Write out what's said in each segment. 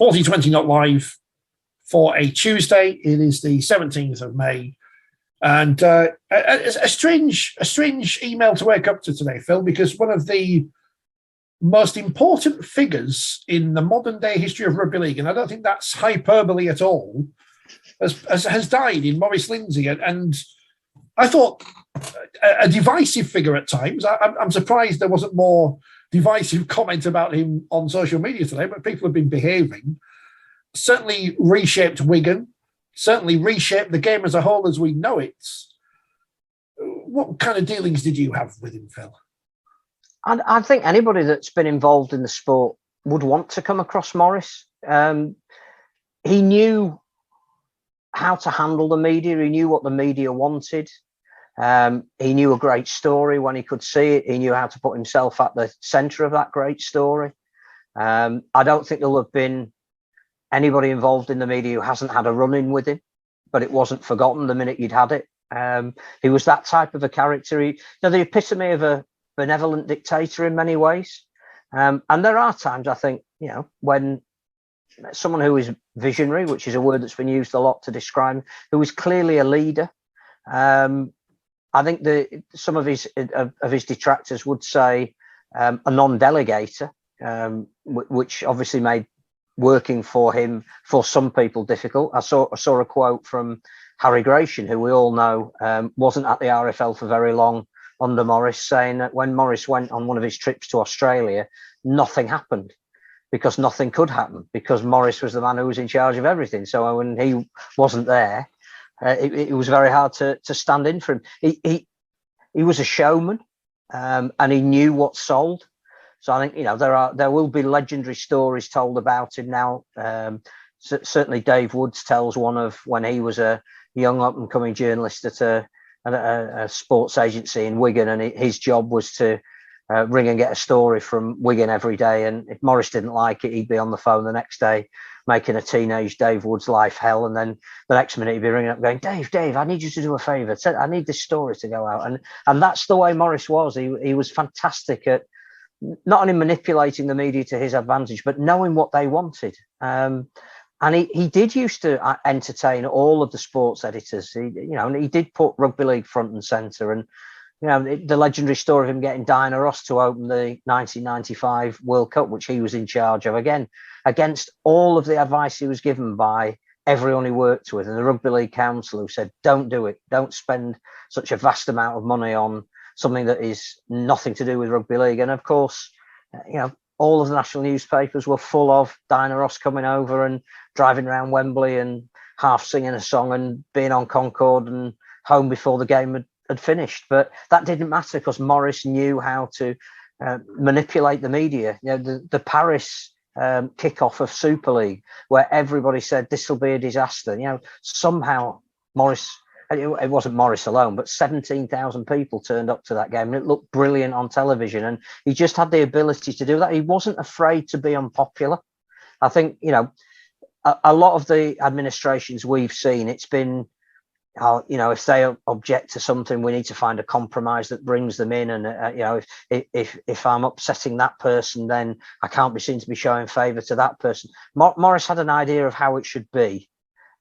Forty20 not live for a Tuesday. It is the 17th of May. And a strange email to wake up to today, Phil, because one of the most important figures in the modern day history of rugby league, and I don't think that's hyperbole at all, has died in Maurice Lindsay. And I thought a divisive figure at times. I'm surprised there wasn't more divisive comment about him on social media today, but people have been behaving. Certainly reshaped Wigan, certainly reshaped the game as a whole as we know it. What kind of dealings did you have with him, Phil? I think anybody that's been involved in the sport would want to come across Maurice. He knew how to handle the media. He knew what the media wanted. He knew a great story when he could see it. He knew how to put himself at the centre of that great story. I don't think there'll have been anybody involved in the media who hasn't had a run-in with him, but it wasn't forgotten the minute you'd had it. He was that type of a character. The epitome of a benevolent dictator in many ways. And there are times, I think, when someone who is visionary, which is a word that's been used a lot to describe him, who is clearly a leader. I think some of his detractors would say a non-delegator, which obviously made working for him for some people difficult. I saw a quote from Harry Gratian, who we all know wasn't at the RFL for very long under Maurice, saying that when Maurice went on one of his trips to Australia, nothing happened because nothing could happen because Maurice was the man who was in charge of everything. So when he wasn't there, it was very hard to stand in for him. He was a showman, and he knew what sold. So I think there will be legendary stories told about him now. Certainly, Dave Woods tells one of when he was a young up and coming journalist at a sports agency in Wigan, and his job was to ring and get a story from Wigan every day. And if Maurice didn't like it, he'd be on the phone the next day making a teenage Dave Woods life hell. And then the next minute he'd be ringing up going, Dave, I need you to do a favour. I need this story to go out. And that's the way Maurice was. He was fantastic at not only manipulating the media to his advantage, but knowing what they wanted. And he did used to entertain all of the sports editors. And he did put rugby league front and centre. And the legendary story of him getting Diana Ross to open the 1995 World Cup, which he was in charge of, again, against all of the advice he was given by everyone he worked with, and the Rugby League Council, who said, don't do it. Don't spend such a vast amount of money on something that is nothing to do with rugby league. And of course, all of the national newspapers were full of Diana Ross coming over and driving around Wembley and half singing a song and being on Concorde and home before the game had finished. But that didn't matter because Maurice knew how to manipulate the media. The Paris kickoff of Super League, where everybody said this will be a disaster. Somehow Maurice, it wasn't Maurice alone, but 17,000 people turned up to that game, and it looked brilliant on television. And he just had the ability to do that. He wasn't afraid to be unpopular. I think a lot of the administrations we've seen, it's been, if they object to something, we need to find a compromise that brings them in. And if I'm upsetting that person, then I can't be seen to be showing favour to that person. Maurice had an idea of how it should be,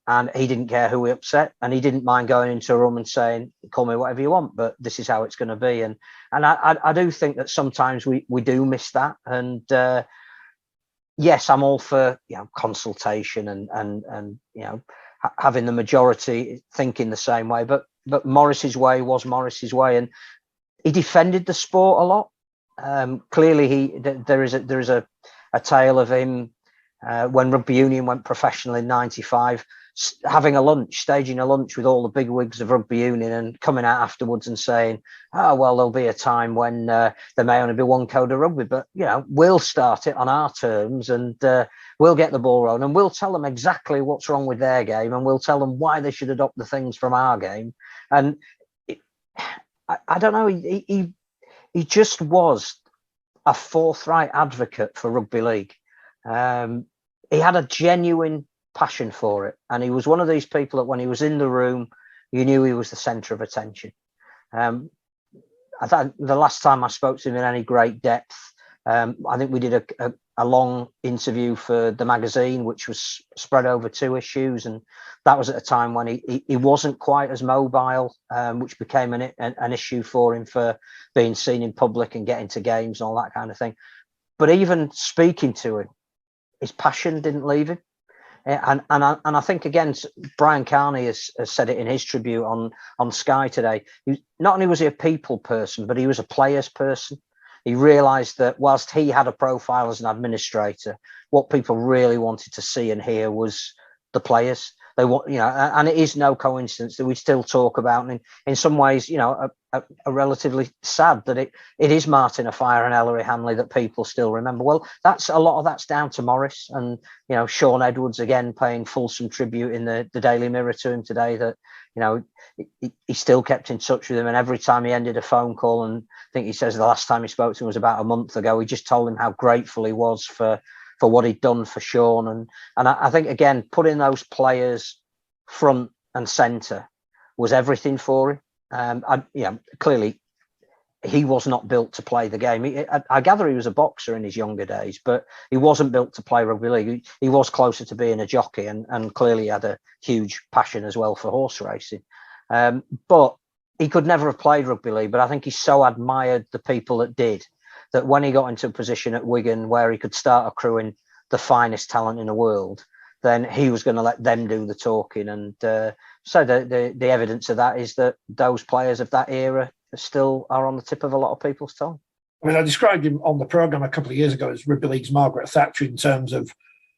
and he didn't care who he upset, and he didn't mind going into a room and saying, "Call me whatever you want, but this is how it's going to be." And I do think that sometimes we do miss that. And yes, I'm all for consultation and having the majority thinking the same way, but Maurice's way was Maurice's way, and he defended the sport a lot. Clearly, there is a tale of him when rugby union went professional in '95, having staging a lunch with all the big wigs of rugby union, and coming out afterwards and saying, "Oh well, there'll be a time when there may only be one code of rugby, but we'll start it on our terms, and we'll get the ball rolling, and we'll tell them exactly what's wrong with their game, and we'll tell them why they should adopt the things from our game." And I don't know, he just was a forthright advocate for rugby league. He had a genuine passion for it, and he was one of these people that when he was in the room, you knew he was the centre of attention. I thought the last time I spoke to him in any great depth, I think we did a long interview for the magazine, which was spread over 2 issues, and that was at a time when he wasn't quite as mobile, which became an issue for him for being seen in public and getting to games and all that kind of thing. But even speaking to him, his passion didn't leave him. And I think, again, Brian Carney has said it in his tribute on Sky today. Not only was he a people person, but he was a players person. He realised that whilst he had a profile as an administrator, what people really wanted to see and hear was the players. They want, and it is no coincidence that we still talk about, and in some ways, a relatively sad that it is Martin Offiah and Ellery Hanley that people still remember. Well, that's a lot of that's down to Maurice, and Sean Edwards again paying fulsome tribute in the Daily Mirror to him today. That he still kept in touch with him, and every time he ended a phone call, and I think he says the last time he spoke to him was about a month ago, he just told him how grateful he was for what he'd done for Sean. And I think, again, putting those players front and centre was everything for him. Clearly he was not built to play the game. I gather he was a boxer in his younger days, but he wasn't built to play rugby league. He was closer to being a jockey, and clearly had a huge passion as well for horse racing. But he could never have played rugby league. But I think he so admired the people that did, that when he got into a position at Wigan where he could start accruing the finest talent in the world, then he was going to let them do the talking. And so the evidence of that is that those players of that era still are on the tip of a lot of people's tongue. I mean, I described him on the programme a couple of years ago as Rugby League's Margaret Thatcher, in terms of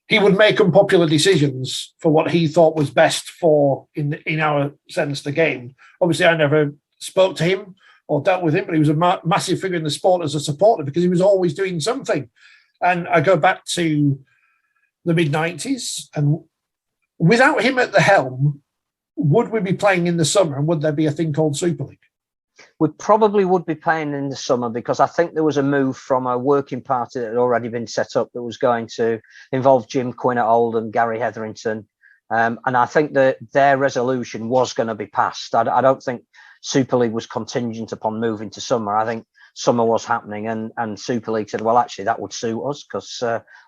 he would make unpopular decisions for what he thought was best for, in our sense, the game. Obviously, I never spoke to him or dealt with him, but he was a massive figure in the sport as a supporter, because he was always doing something. And I go back to the mid-90s, and without him at the helm, would we be playing in the summer, and would there be a thing called Super League? We probably would be playing in the summer, because I think there was a move from a working party that had already been set up that was going to involve Jim Quinn at Oldham, Gary Hetherington. And I think that their resolution was going to be passed. I don't think Super League was contingent upon moving to summer. I think summer was happening, and Super League said, well, actually, that would suit us, because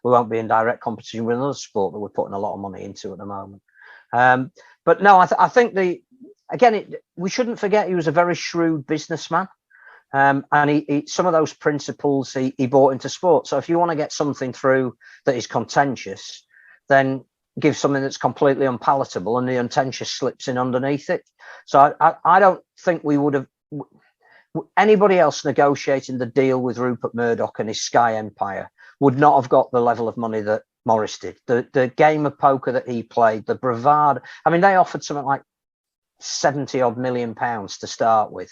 we won't be in direct competition with another sport that we're putting a lot of money into at the moment. But no, I think we shouldn't forget he was a very shrewd businessman. And he some of those principles he brought into sport. So if you want to get something through that is contentious, then give something that's completely unpalatable, and the untentious slips in underneath it. So I don't think we would have, anybody else negotiating the deal with Rupert Murdoch and his Sky empire would not have got the level of money that Maurice did. The game of poker that he played, the bravado. I mean, they offered something like 70 odd million pounds to start with.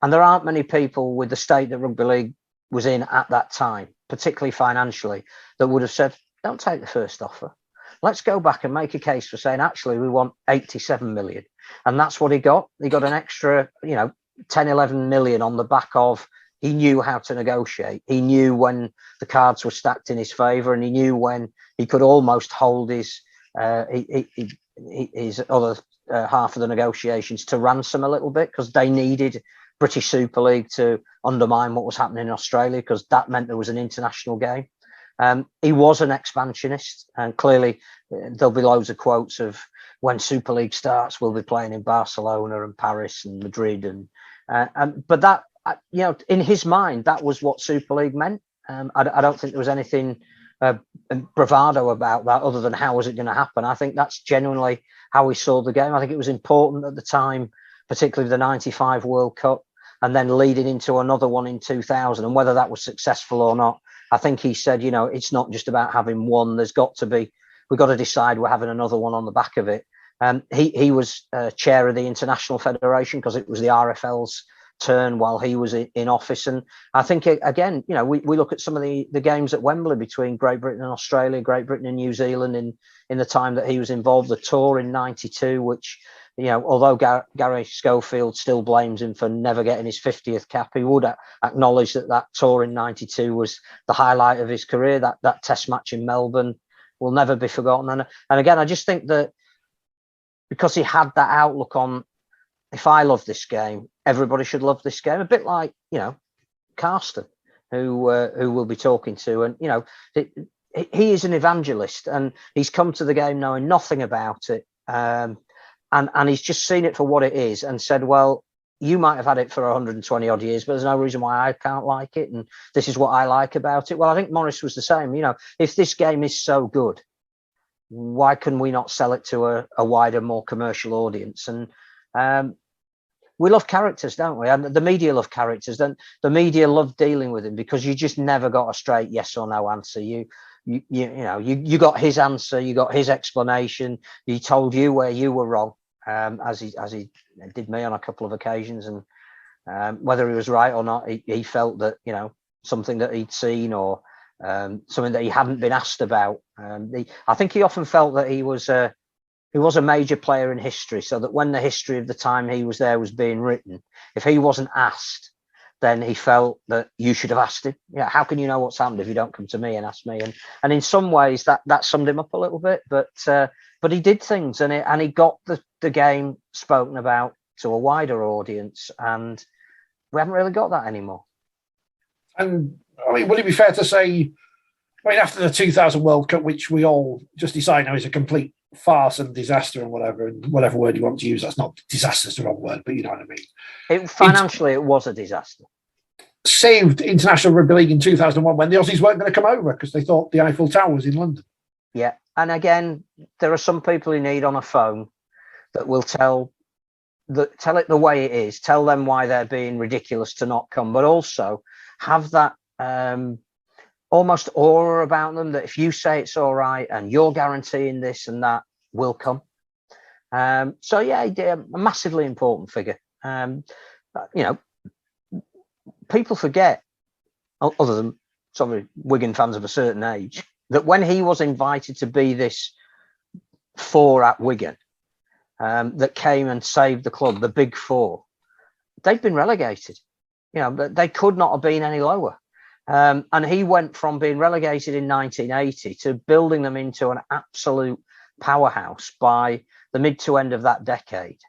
And there aren't many people with the state that rugby league was in at that time, particularly financially, that would have said, don't take the first offer. Let's go back and make a case for saying, actually, we want 87 million. And that's what he got. He got an extra, 10, 11 million on the back of, he knew how to negotiate. He knew when the cards were stacked in his favour, and he knew when he could almost hold his other half of the negotiations to ransom a little bit, because they needed British Super League to undermine what was happening in Australia, because that meant there was an international game. He was an expansionist, and clearly there'll be loads of quotes of, when Super League starts, we'll be playing in Barcelona and Paris and Madrid, but that, in his mind, that was what Super League meant. I don't think there was anything bravado about that, other than how was it going to happen. I think that's genuinely how we saw the game. I think it was important at the time, particularly the 95 World Cup, and then leading into another one in 2000, and whether that was successful or not. I think he said, it's not just about having one. We've got to decide we're having another one on the back of it. He was chair of the International Federation, because it was the RFL's turn while he was in office. And I think, again, we look at some of the games at Wembley between Great Britain and Australia, Great Britain and New Zealand in the time that he was involved, the tour in 92, which, although Gary Schofield still blames him for never getting his 50th cap, he would acknowledge that tour in 92 was the highlight of his career. That test match in Melbourne will never be forgotten. And again, I just think that because he had that outlook on, if I love this game, everybody should love this game. A bit like, Karsten, who we'll be talking to, and he is an evangelist, and he's come to the game knowing nothing about it, and he's just seen it for what it is, and said, well, you might have had it for 120 odd years, but there's no reason why I can't like it, and this is what I like about it. Well, I think Maurice was the same. If this game is so good, why can we not sell it to a wider, more commercial audience? And we love characters, don't we? And the media love characters. Then the media love dealing with him, because you just never got a straight yes or no answer. You got his answer, you got his explanation. He told you where you were wrong, as he did me on a couple of occasions. And whether he was right or not, he felt that something that he'd seen, or something that he hadn't been asked about. I think he often felt that he was a major player in history, so that when the history of the time he was there was being written, if he wasn't asked, then he felt that you should have asked him. How can you know what's happened if you don't come to me and ask me? And in some ways that summed him up a little bit. But he did things, and he got the game spoken about to a wider audience, and we haven't really got that anymore. And would it be fair to say, after the 2000 World Cup, which we all just decide now is a complete farce and disaster and whatever word you want to use, that's not disaster's the wrong word, but you know what I mean. Financially, it was a disaster. Saved International Rugby League in 2001 when the Aussies weren't going to come over because they thought the Eiffel Tower was in London. Yeah, and again, there are some people you need on a phone that will tell it the way it is, tell them why they're being ridiculous to not come, but also have that almost aura about them that if you say it's all right and you're guaranteeing this and that, will come. So yeah, a massively important figure. People forget, other than some Wigan fans of a certain age, that when he was invited to be this four at Wigan, that came and saved the club, the big four, they'd been relegated. They could not have been any lower. And he went from being relegated in 1980 to building them into an absolute powerhouse by the mid to end of that decade.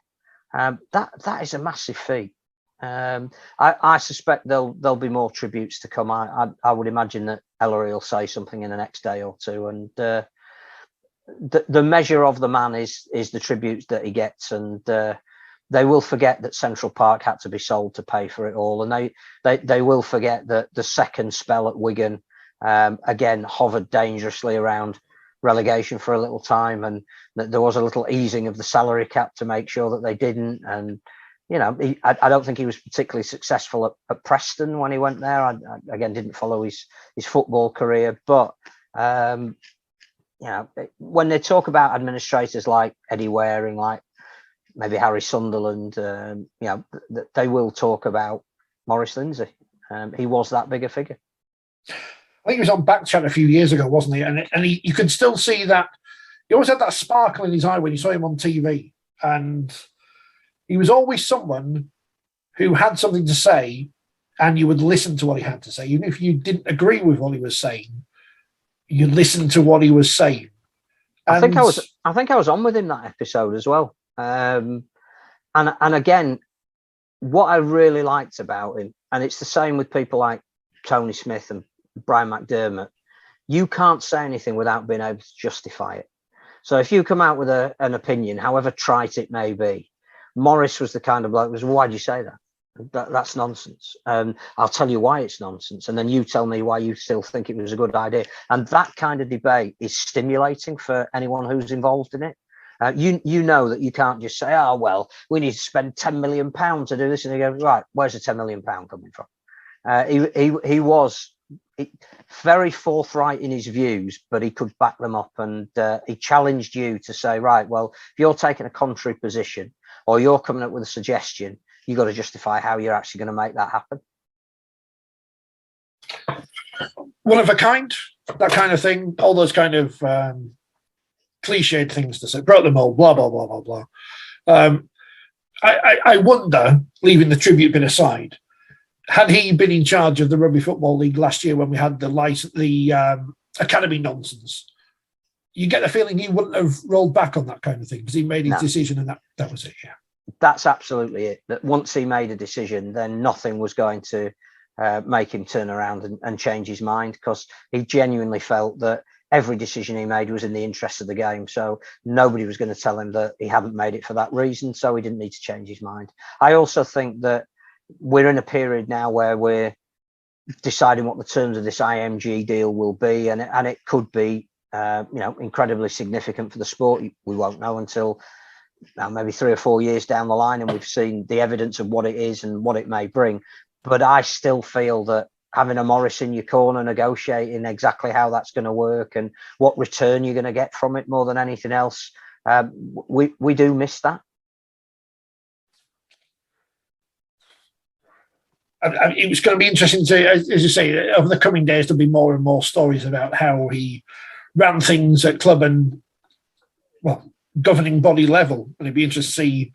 That is a massive feat. I suspect there'll be more tributes to come. I would imagine that Ellery will say something in the next day or two, and the measure of the man is the tributes that he gets, and they will forget that Central Park had to be sold to pay for it all, and they will forget that the second spell at Wigan again hovered dangerously around relegation for a little time, and that there was a little easing of the salary cap to make sure that they didn't. And I don't think he was particularly successful at Preston when he went there. I again didn't follow his football career, but when they talk about administrators like Eddie Waring, like maybe Harry Sunderland, they will talk about Maurice Lindsay. He was that bigger figure. I think he was on Backchat a few years ago, wasn't he? And you could still see that. He always had that sparkle in his eye when you saw him on TV. And he was always someone who had something to say, and you would listen to what he had to say. Even if you didn't agree with what he was saying, you listened to what he was saying. And I think I was on with him that episode as well. And again, what I really liked about him, and it's the same with people like Tony Smith and Brian McDermott, you can't say anything without being able to justify it. So if you come out with an opinion, however trite it may be, Maurice was the kind of bloke who was, why do you say that? That's nonsense. I'll tell you why it's nonsense, and then you tell me why you still think it was a good idea. And that kind of debate is stimulating for anyone who's involved in it. You know that you can't just say, oh, well, we need to spend £10 million to do this. And you go, right, where's the £10 million coming from? He was very forthright in his views, but he could back them up. And he challenged you to say, right, well, if you're taking a contrary position or you're coming up with a suggestion, you've got to justify how you're actually going to make that happen. One of a kind, that kind of thing, all those kind of cliched things to say, broke the mold, blah, blah, blah, blah, blah. I wonder, leaving the tribute bit aside, had he been in charge of the Rugby Football League last year when we had the academy nonsense, you get the feeling he wouldn't have rolled back on that kind of thing because he made his decision and that was it, yeah. That's absolutely it. That once he made a decision, then nothing was going to make him turn around and change his mind, because he genuinely felt that every decision he made was in the interest of the game. So nobody was going to tell him that he hadn't made it for that reason. So he didn't need to change his mind. I also think that we're in a period now where we're deciding what the terms of this IMG deal will be, and it could be incredibly significant for the sport. We won't know until maybe 3 or 4 years down the line, and we've seen the evidence of what it is and what it may bring. But I still feel that having a Maurice in your corner negotiating exactly how that's going to work and what return you're going to get from it more than anything else, we do miss that. It was going to be interesting to, as you say, over the coming days, there'll be more and more stories about how he ran things at club and, governing body level. And it'd be interesting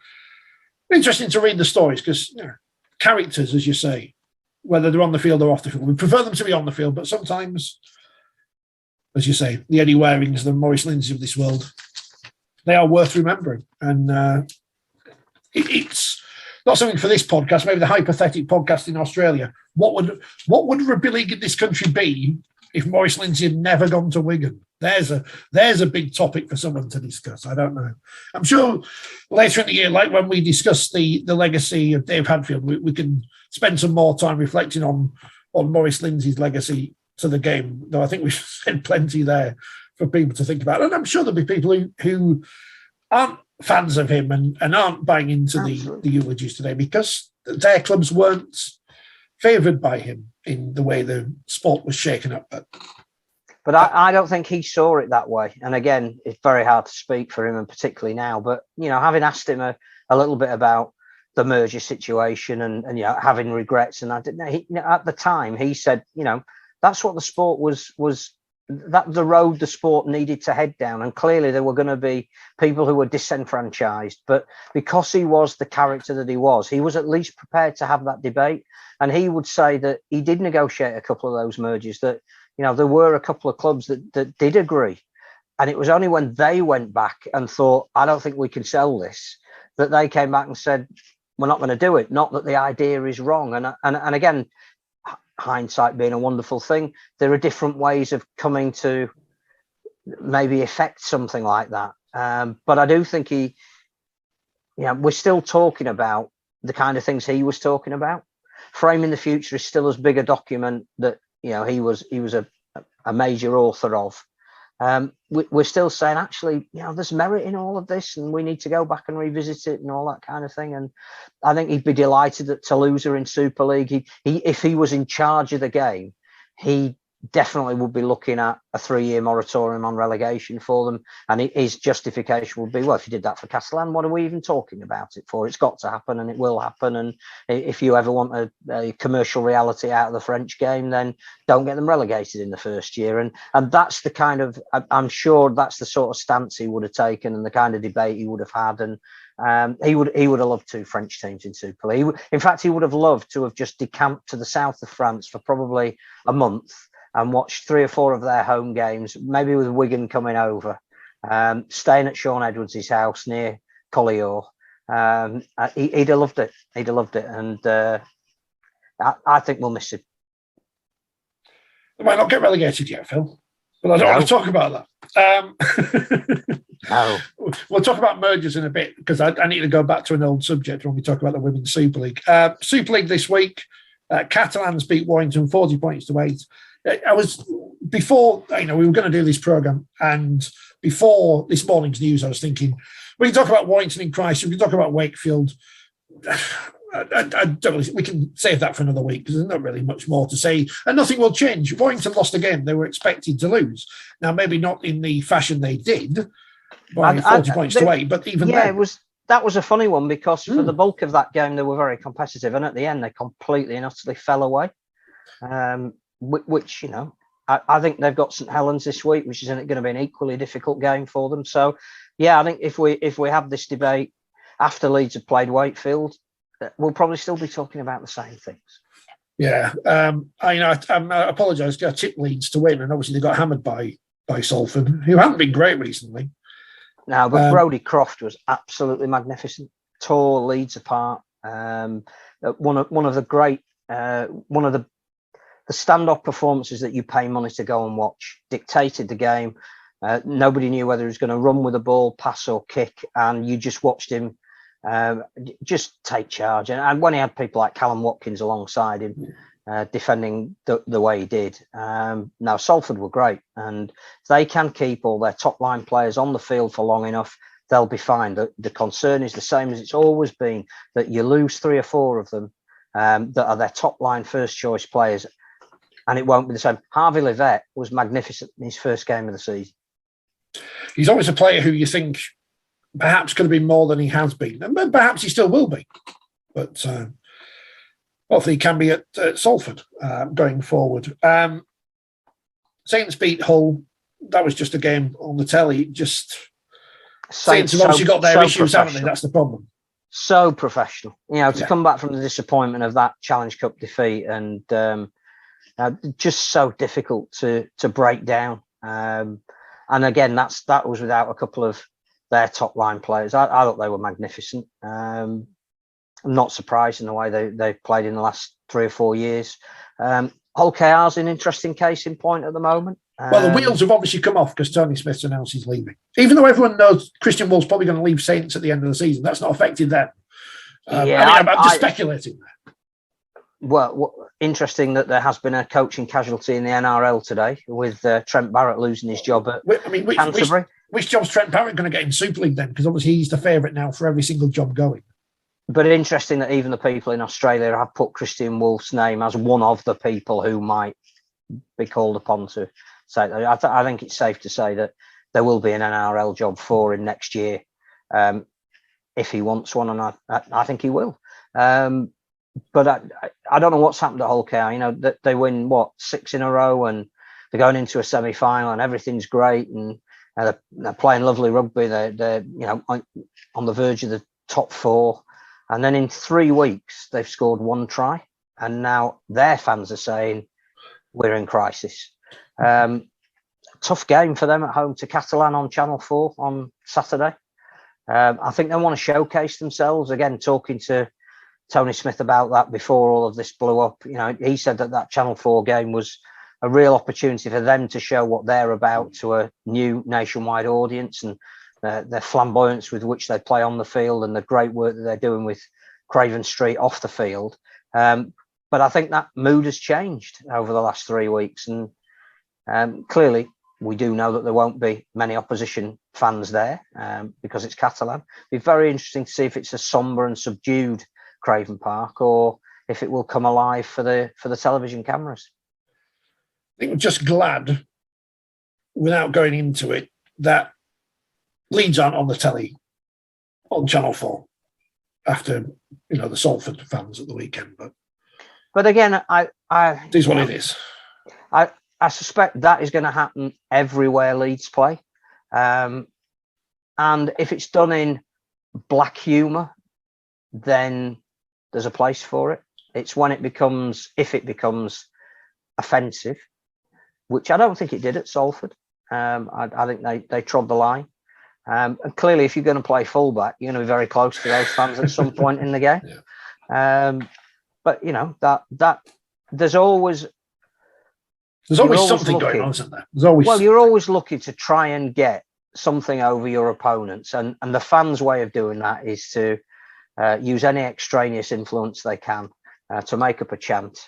to read the stories, because characters, as you say, whether they're on the field or off the field, we prefer them to be on the field, but sometimes, as you say, the Eddie Warings, the Maurice Lindsay of this world, they are worth remembering. And it's not something for this podcast, maybe the hypothetical podcast in Australia. What would rugby league in this country be if Maurice Lindsay had never gone to Wigan? There's a big topic for someone to discuss. I don't know. I'm sure later in the year, like when we discuss the legacy of Dave Hadfield, we can spend some more time reflecting on Maurice Lindsay's legacy to the game. Though I think we've said plenty there for people to think about. And I'm sure there'll be people who aren't fans of him and aren't buying into the eulogies today because their clubs weren't favoured by him in the way the sport was shaken up. But I don't think he saw it that way. And again, it's very hard to speak for him, and particularly now. But, having asked him a little bit about the merger situation and having regrets, and I didn't know, at the time he said, that's what the sport was that the road the sport needed to head down. And clearly there were going to be people who were disenfranchised, but because he was the character that he was at least prepared to have that debate. And he would say that he did negotiate a couple of those mergers, that, there were a couple of clubs that did agree. And it was only when they went back and thought, I don't think we can sell this, that they came back and said, we're not going to do it. Not that the idea is wrong. And again, hindsight being a wonderful thing, there are different ways of coming to maybe affect something like that. But I do think we're still talking about the kind of things he was talking about. Framing the Future is still as big a document that, he was a major author of. We're still saying, actually, there's merit in all of this, and we need to go back and revisit it and all that kind of thing. And I think he'd be delighted that Toulouse are in Super League. If he was in charge of the game, he definitely would be looking at a 3-year moratorium on relegation for them. And his justification would be, well, if you did that for Castellan, what are we even talking about it for? It's got to happen, and it will happen. And if you ever want a commercial reality out of the French game, then don't get them relegated in the first year. And that's the kind of, I'm sure that's the sort of stance he would have taken and the kind of debate he would have had. And he would have loved 2 French teams in Super League. In fact, he would have loved to have just decamped to the south of France for probably a month and watched 3 or 4 of their home games, maybe with Wigan coming over, staying at Sean Edwards' house near Collioure. He'd have loved it. He'd have loved it. And I think we'll miss him. They might not get relegated yet, Phil, but I don't want to talk about that. No. We'll talk about mergers in a bit, because I need to go back to an old subject when we talk about the Women's Super League. Super League this week, Catalans beat Warrington 40 points to 8. Before we were going to do this programme, and before this morning's news, I was thinking, we can talk about Warrington in crisis, we can talk about Wakefield. I don't, we can save that for another week, because there's not really much more to say, and nothing will change. Warrington lost a game they were expected to lose. Now, maybe not in the fashion they did, by 40 points to 8, but even then. That was a funny one, because for the bulk of that game, they were very competitive, and at the end, they completely and utterly fell away. Which, I think they've got St Helens this week, which is going to be an equally difficult game for them. So, yeah, I think if we have this debate after Leeds have played Wakefield, we'll probably still be talking about the same things. Yeah, I apologise. I tipped Leeds to win, and obviously they got hammered by Salford, who haven't been great recently. No, but Brodie Croft was absolutely magnificent. Tore Leeds apart. One of the great one of the standoff performances that you pay money to go and watch. Dictated the game. Nobody knew whether he was going to run with the ball, pass or kick, and you just watched him just take charge. And when he had people like Callum Watkins alongside him, defending the way he did. Now, Salford were great, and if they can keep all their top line players on the field for long enough, they'll be fine. The concern is the same as it's always been, that you lose 3 or 4 of them that are their top line first choice players, and it won't be the same. Harvey Livette was magnificent in his first game of the season. He's always a player who you think perhaps could have been more than he has been, and perhaps he still will be. But hopefully he can be at Salford going forward. Saints beat Hull. That was just a game on the telly. Saints have obviously got their issues, haven't they? That's the problem. So professional. To come back from the disappointment of that Challenge Cup defeat, and just so difficult to break down. And again, that was without a couple of their top line players. I thought they were magnificent. I'm not surprised in the way they've played in the last 3 or 4 years. Hull KR's an interesting case in point at the moment. Well, the wheels have obviously come off because Tony Smith's announced he's leaving. Even though everyone knows Christian Woolf's probably going to leave Saints at the end of the season, that's not affected them. I'm just speculating there. Well, interesting that there has been a coaching casualty in the NRL today, with Trent Barrett losing his job at Canterbury. Which job's Trent Barrett going to get in Super League then? Because obviously he's the favourite now for every single job going. But interesting that even the people in Australia have put Christian Woolf's name as one of the people who might be called upon to say that. I think it's safe to say that there will be an NRL job for him next year, if he wants one, and I think he will. But I don't know what's happened to Hull KR. That they win 6 in a row, and they're going into a semi-final, and everything's great, and they're playing lovely rugby. They're on the verge of the top 4, and then in 3 weeks they've scored 1 try, and now their fans are saying we're in crisis. Tough game for them at home to Catalan on Channel 4 on Saturday. I think they want to showcase themselves again. Talking to Tony Smith about that before all of this blew up, he said that Channel 4 game was a real opportunity for them to show what they're about to a new nationwide audience, and their flamboyance with which they play on the field, and the great work that they're doing with Craven Street off the field. But I think that mood has changed over the last 3 weeks, and clearly we do know that there won't be many opposition fans there because it's Catalan. It'd be very interesting to see if it's a sombre and subdued Craven Park, or if it will come alive for the television cameras. I think we're just glad, without going into it, that Leeds aren't on the telly on Channel 4 after the Salford fans at the weekend. But again, it is what it is. I suspect that is going to happen everywhere Leeds play, and if it's done in black humour, then there's a place for it. It's when if it becomes offensive, which I don't think it did at Salford. I think they trod the line. And clearly, if you're going to play fullback, you're going to be very close to those fans at some point in the game. Yeah. But that there's always something going on, isn't there? You're always looking to try and get something over your opponents, and the fans' way of doing that is to use any extraneous influence they can to make up a chant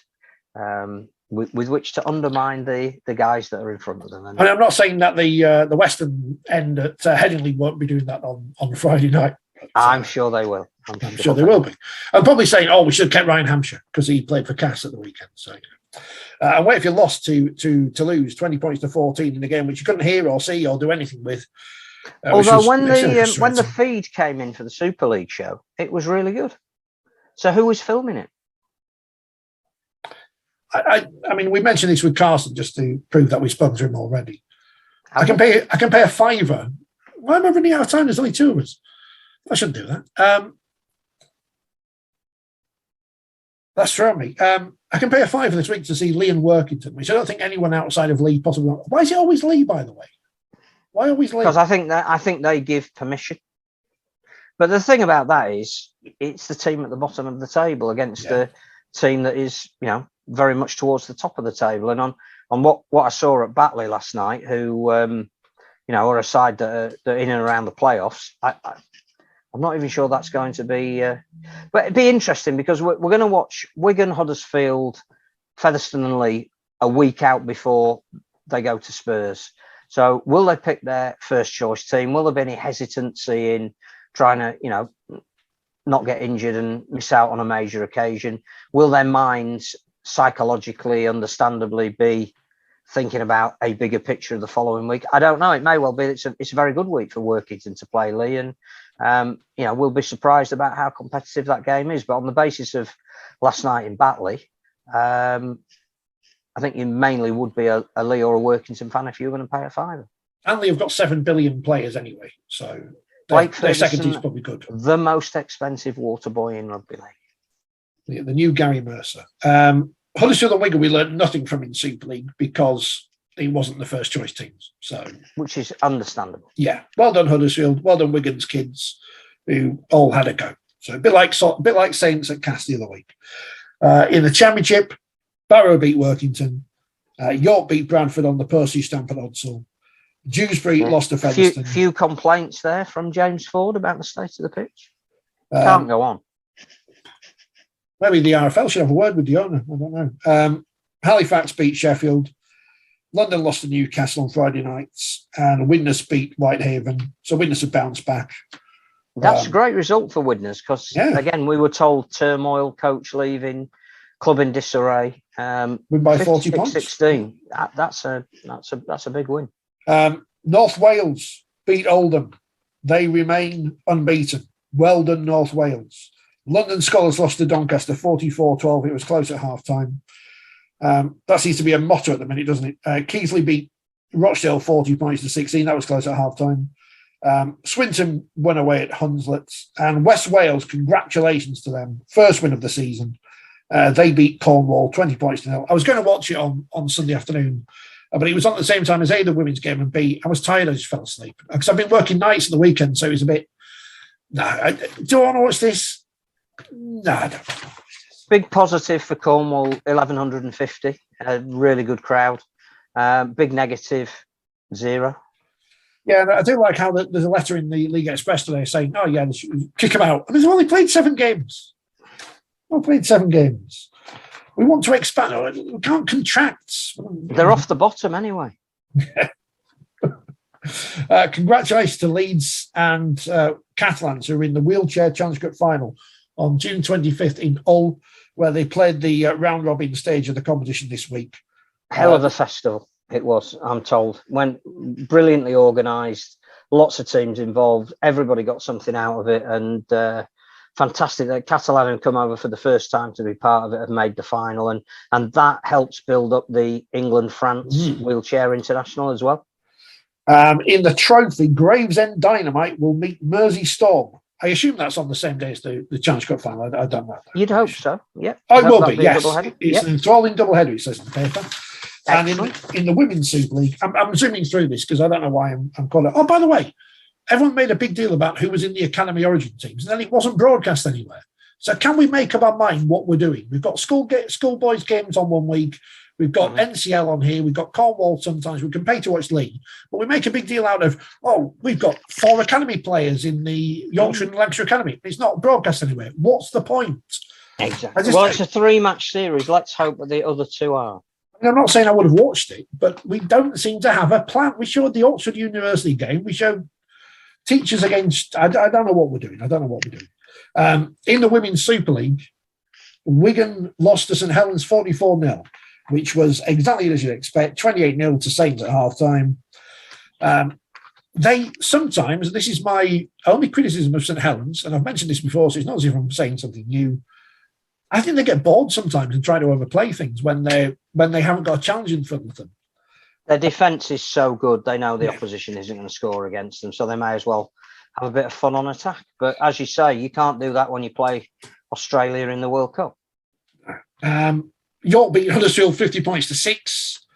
with which to undermine the guys that are in front of them. And I'm not saying that the Western end at Headingley won't be doing that on Friday night. I'm sure they will. I'm sure they will be. I'm probably saying, we should have kept Ryan Hampshire because he played for Cass at the weekend. So, and what if you lost to Toulouse 20 points to 14 in a game which you couldn't hear or see or do anything with? Although when the feed came in for the Super League show, it was really good. So who was filming it? I mean, we mentioned this with Karsten just to prove that we spoke to him already. I can pay a £5. Why am I running out of time? There's only 2 of us. I shouldn't do that. That's thrown me. I can pay a £5 this week to see Lee and Workington, which I don't think anyone outside of Lee possibly. Why is it always Lee, by the way? Why always Lee? Because I think they give permission. But the thing about that is, it's the team at the bottom of the table against the team that is, very much towards the top of the table. And on what I saw at Batley last night, who, are a side that are in and around the playoffs, I'm not even sure that's going to be... but it'd be interesting because we're going to watch Wigan, Huddersfield, Featherstone and Lee a week out before they go to Spurs. So will they pick their first choice team? Will there be any hesitancy in trying to, not get injured and miss out on a major occasion? Will their minds psychologically, understandably, be thinking about a bigger picture of the following week? I don't know. It may well be. It's a very good week for Workington to play, Lee, and we'll be surprised about how competitive that game is. But on the basis of last night in Batley, I think you mainly would be a Lee or a Workington fan if you were going to pay a fiver. And Lee have got 7 billion players anyway, so their second team's probably good. The most expensive water boy in rugby league. The new Gary Mercer. Huddersfield and Wigan, we learned nothing from in Super League because he wasn't the first choice teams. So, which is understandable. Yeah, well done Huddersfield, well done Wigan's kids, who all had a go. So a bit like Saints at Cast the other week. In the Championship, Barrow beat Workington. York beat Bradford on the Percy Stamford Odsal. Dewsbury lost to Featherstone. Few complaints there from James Ford about the state of the pitch. Can't go on. Maybe the RFL should have a word with the owner. I don't know. Halifax beat Sheffield. London lost to Newcastle on Friday nights. And Widnes beat Whitehaven. So Widnes have bounced back. That's a great result for Widnes because, again, we were told turmoil, coach leaving, club in disarray. Win by 40 points. 16. That's a big win. North Wales beat Oldham. They remain unbeaten. Well done, North Wales. London Scholars lost to Doncaster 44-12. It was close at half-time. That seems to be a motto at the minute, doesn't it? Keighley beat Rochdale 40 points to 16. That was close at half-time. Swinton won away at Hunslet. And West Wales, congratulations to them. First win of the season. They beat Cornwall 20 points to 0. I was going to watch it on Sunday afternoon, but it was on at the same time as A, the women's game, and B, I was tired. I just fell asleep because I've been working nights at the weekend, so it was a bit. Do I want to watch this? No, I don't. Big positive for Cornwall, 1,150. A really good crowd. Big negative, 0. Yeah, I do like how there's a letter in the League Express today saying, "Oh yeah, kick them out." I mean, they've only played 7 games. We want to expand. We can't contract. They're off the bottom anyway. Congratulations to Leeds and Catalans, who are in the Wheelchair Challenge Cup final on June 25th in Hull, where they played the round-robin stage of the competition this week. Hell of a festival it was, I'm told. Went brilliantly organised, lots of teams involved. Everybody got something out of it, and fantastic that Catalan have come over for the first time to be part of it, have made the final, and that helps build up the England-France Wheelchair International as well. In the trophy, Gravesend Dynamite will meet Mersey Storm. I assume that's on the same day as the Challenge Cup final. I don't know. You'd hope so, yeah. Oh, it will be, yes. It's an enthralling doubleheader, it says in the paper. Excellent. And in the Women's Super League, I'm zooming through this because I don't know why I'm calling it. Oh, by the way, everyone made a big deal about who was in the Academy Origin teams, and then it wasn't broadcast anywhere. So can we make up our mind what we're doing? We've got schoolboys games on one week. We've got NCL on here. We've got Cornwall sometimes. We can pay to watch League. But we make a big deal out of, we've got 4 Academy players in the Yorkshire and Lancashire Academy. It's not broadcast anywhere. What's the point? Exactly. Well, it's a 3-match series. Let's hope that the other 2 are. I'm not saying I would have watched it, but we don't seem to have a plan. We showed the Oxford University game. We showed teachers against... I don't know what we're doing. In the Women's Super League, Wigan lost to St Helens 44-0. Which was exactly as you'd expect, 28-0 to Saints at half-time. They sometimes, this is my only criticism of St Helens, and I've mentioned this before, so it's not as if I'm saying something new. I think they get bored sometimes and try to overplay things when they haven't got a challenge in front of them. Their defence is so good, they know the opposition isn't going to score against them, so they may as well have a bit of fun on attack. But as you say, you can't do that when you play Australia in the World Cup. York beat Huddersfield 50 points to 6.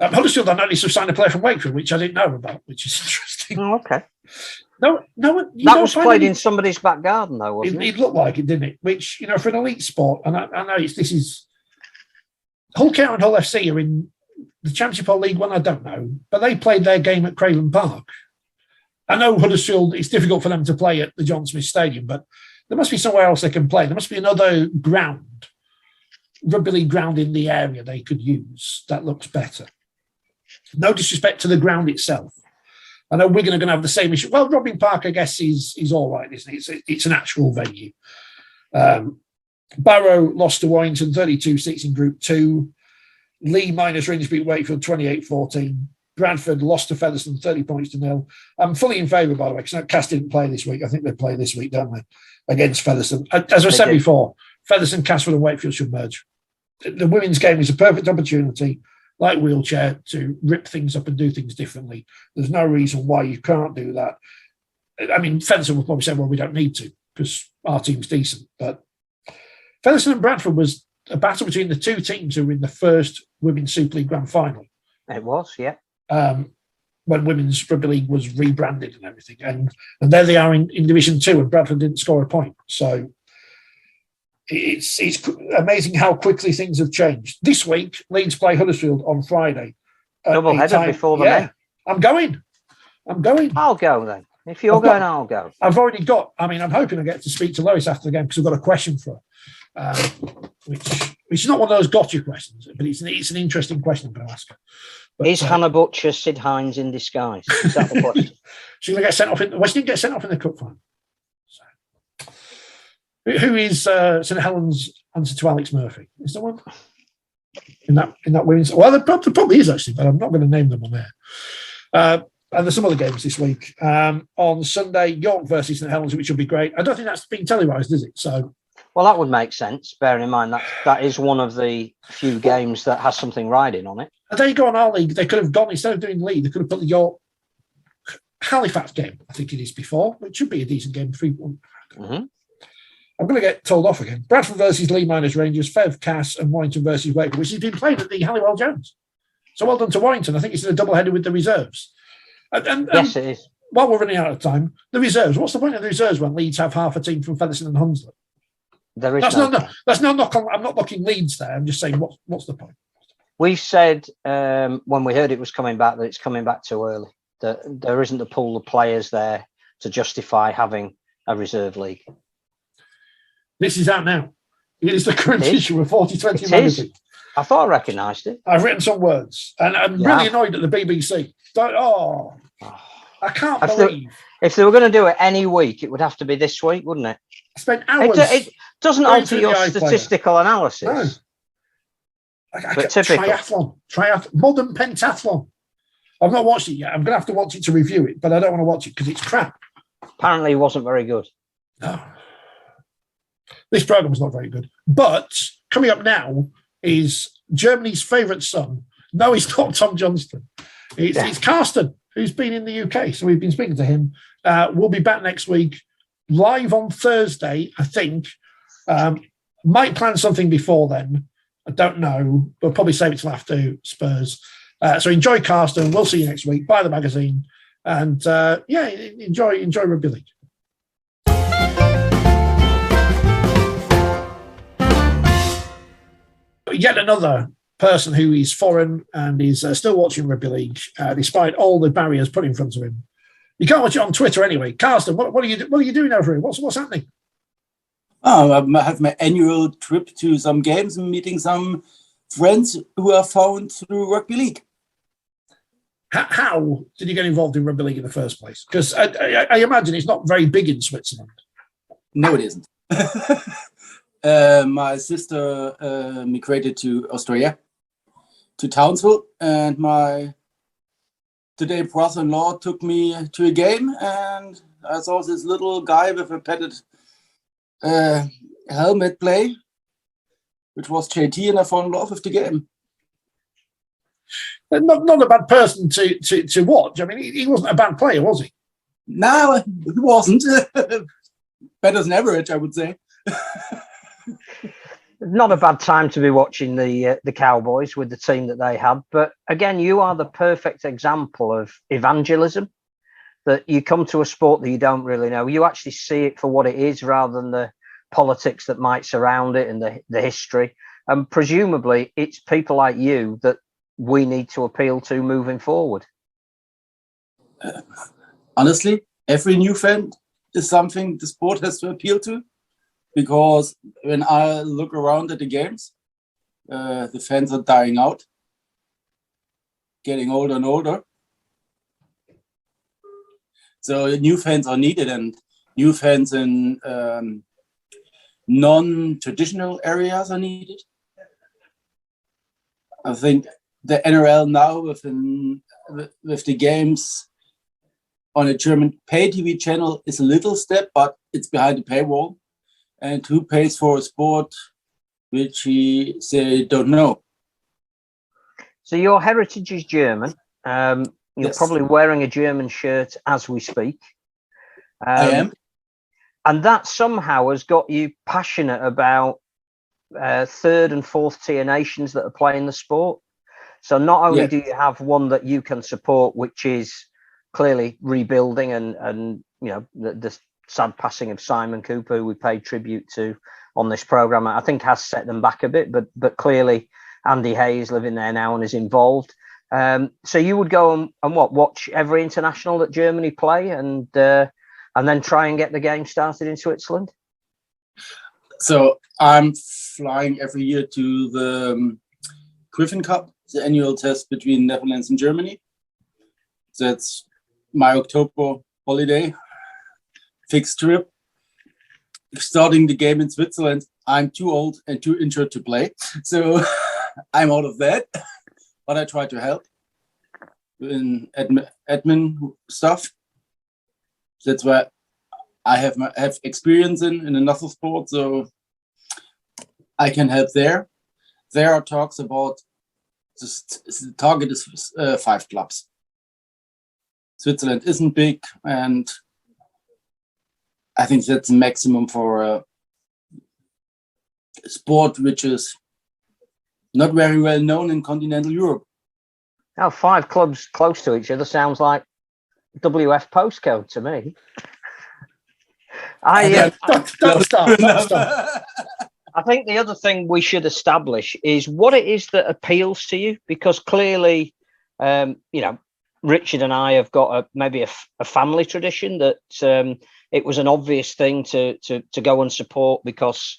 Huddersfield, I noticed, have signed a player from Wakefield, which I didn't know about, which is interesting. Oh, okay. No, that was played in somebody's back garden, though, wasn't it? It looked like it, didn't it? Which, for an elite sport, and I know this is Hull County and Hull FC are in the Championship or League One. I don't know, but they played their game at Crayland Park. I know Huddersfield. It's difficult for them to play at the John Smith Stadium, but there must be somewhere else they can play. There must be another ground, rugby league ground in the area they could use that looks better. No disrespect to the ground itself. I know Wigan are going to have the same issue. Well, Robin Park, I guess, is all right, isn't it? It's an actual venue. Barrow lost to Warrington, 32 seats in Group 2. Lee minus Rangers beat Wakefield, 28-14. Bradford lost to Featherstone, 30 points to 0. I'm fully in favour, by the way, because Cass didn't play this week. I think they play this week, don't they, against Featherstone. As I said before, Featherstone, Castleford and Wakefield should merge. The women's game is a perfect opportunity, like Wheelchair, to rip things up and do things differently. There's no reason why you can't do that. I mean, Featherstone will probably say, well, we don't need to because our team's decent. But Featherstone and Bradford was a battle between the two teams who were in the first Women's Super League Grand Final. It was, yeah. When Women's Rugby League was rebranded and everything. And there they are in Division 2 and Bradford didn't score a point. So it's amazing how quickly things have changed. This week, Leeds play Huddersfield on Friday. Double header before the men. I'm going. I'll go then. If you're going, I'll go. I've already got, I'm hoping I get to speak to Lois after the game because I've got a question for her, which is not one of those gotcha questions, but it's an interesting question I'm going to ask her. But, is Hannah Butcher Sid Hines in disguise? Is that the question? She's going to get sent off she didn't get sent off in the cup final. So. Who is St Helens answer to Alex Murphy? Is there one in that women's? Well, there probably is actually, but I'm not going to name them on there. And there's some other games this week. On Sunday, York versus St Helens, which will be great. I don't think that's being televised, is it? So, well, that would make sense. Bearing in mind that is one of the few games that has something riding on it. And there you go on our league. They could have gone instead of doing league. They could have put the York Halifax game. I think it is before, which should be a decent game. 3-1. Mm-hmm. I'm going to get told off again. Bradford versus Lee minus Rangers, Fev Cass and Warrington versus Wakefield, which has been played at the Halliwell Jones. So well done to Warrington. I think it's in a double header with the reserves. And yes, it is. While we're running out of time, the reserves. What's the point of the reserves when Leeds have half a team from Featherstone and Hunslet? There is that's no knock on. I'm not knocking Leeds there. I'm just saying what's the point? We've said when we heard it was coming back that it's coming back too early. That there isn't a pool of players there to justify having a reserve league. This is out now. It is the current issue of Forty20 magazine. I thought I recognised it. I've written some words, and I'm really annoyed at the BBC. I can't believe. If they were going to do it any week, it would have to be this week, wouldn't it? I spent hours. It doesn't alter your statistical analysis. No. Triathlon, modern pentathlon. I've not watched it yet. I'm going to have to watch it to review it, but I don't want to watch it because it's crap. Apparently, it wasn't very good. No. This programme was not very good. But coming up now is Germany's favourite son. No, he's not Tom Johnston. It's Karsten, who's been in the UK. So we've been speaking to him. We'll be back next week, live on Thursday, I think. Might plan something before then. I don't know. We'll probably save it till after Spurs. So enjoy Karsten. We'll see you next week. Buy the magazine. And enjoy Rugby League. Yet another person who is foreign and is still watching Rugby League, despite all the barriers put in front of him. You can't watch it on Twitter anyway. Karsten, what are you doing over here? What's happening? Oh, I have my annual trip to some games and meeting some friends who are found through Rugby League. How did you get involved in Rugby League in the first place? Because I imagine it's not very big in Switzerland. No, it isn't. My sister migrated to Austria, to Townsville, and my today brother-in-law took me to a game, and I saw this little guy with a padded helmet play, which was JT, and I fell in love with the game. Not a bad person to watch. I mean, he wasn't a bad player, was he? No, he wasn't. Better than average, I would say. Not a bad time to be watching the Cowboys with the team that they had. But again, you are the perfect example of evangelism, that you come to a sport that you don't really know. You actually see it for what it is rather than the politics that might surround it and the history. And presumably it's people like you that we need to appeal to moving forward. Honestly, every new fan is something the sport has to appeal to. Because when I look around at the games, the fans are dying out, getting older and older. So new fans are needed, and new fans in non-traditional areas are needed. I think the NRL now with the games on a German pay TV channel is a little step, but it's behind the paywall. And who pays for a sport which he say don't know? So your heritage is German. You're Yes. probably wearing a German shirt as we speak. I am. And that somehow has got you passionate about third and fourth tier nations that are playing the sport. So not only do you have one that you can support, which is clearly rebuilding and the sad passing of Simon Cooper, who we paid tribute to on this program, I think has set them back a bit, but clearly Andy Hayes living there now and is involved. So you would go and watch every international that Germany play and then try and get the game started in Switzerland? So I'm flying every year to the Griffin Cup, the annual test between Netherlands and Germany. That's my October holiday. Fixed trip. Starting the game in Switzerland, I'm too old and too injured to play, so I'm out of that. But I try to help in admin stuff. That's why I have experience in another sport, so I can help there. There are talks about the target is 5 clubs. Switzerland isn't big, and I think that's the maximum for a sport which is not very well known in continental Europe. Now, 5 clubs close to each other sounds like WF postcode to me. Don't start. I think the other thing we should establish is what it is that appeals to you, because clearly, Richard and I have got maybe a family tradition that it was an obvious thing to go and support because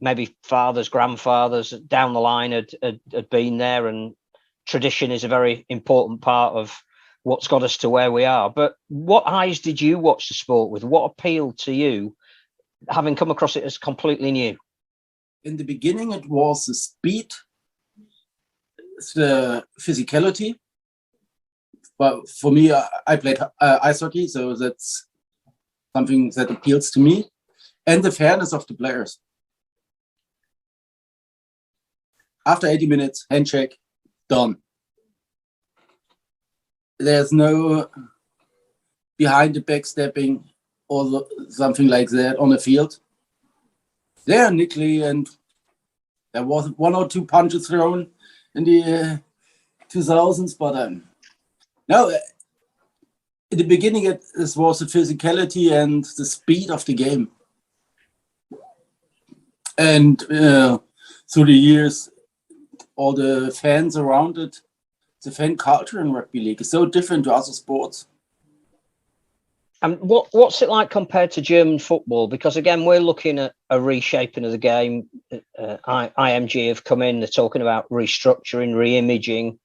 maybe fathers, grandfathers down the line had been there, and tradition is a very important part of what's got us to where we are. But what eyes did you watch the sport with? What appealed to you, having come across it as completely new? In the beginning, it was the speed, the physicality. But for me, I played ice hockey, so that's something that appeals to me. And the fairness of the players. After 80 minutes, handshake, done. There's no behind the back stepping or something like that on the field. They are nickly, and there was 1 or 2 punches thrown in the 2000s, but no, in the beginning it was the physicality and the speed of the game. And through the years, all the fans around it, the fan culture in rugby league is so different to other sports. And what's it like compared to German football? Because again, we're looking at a reshaping of the game. IMG have come in, they're talking about restructuring, re-imaging,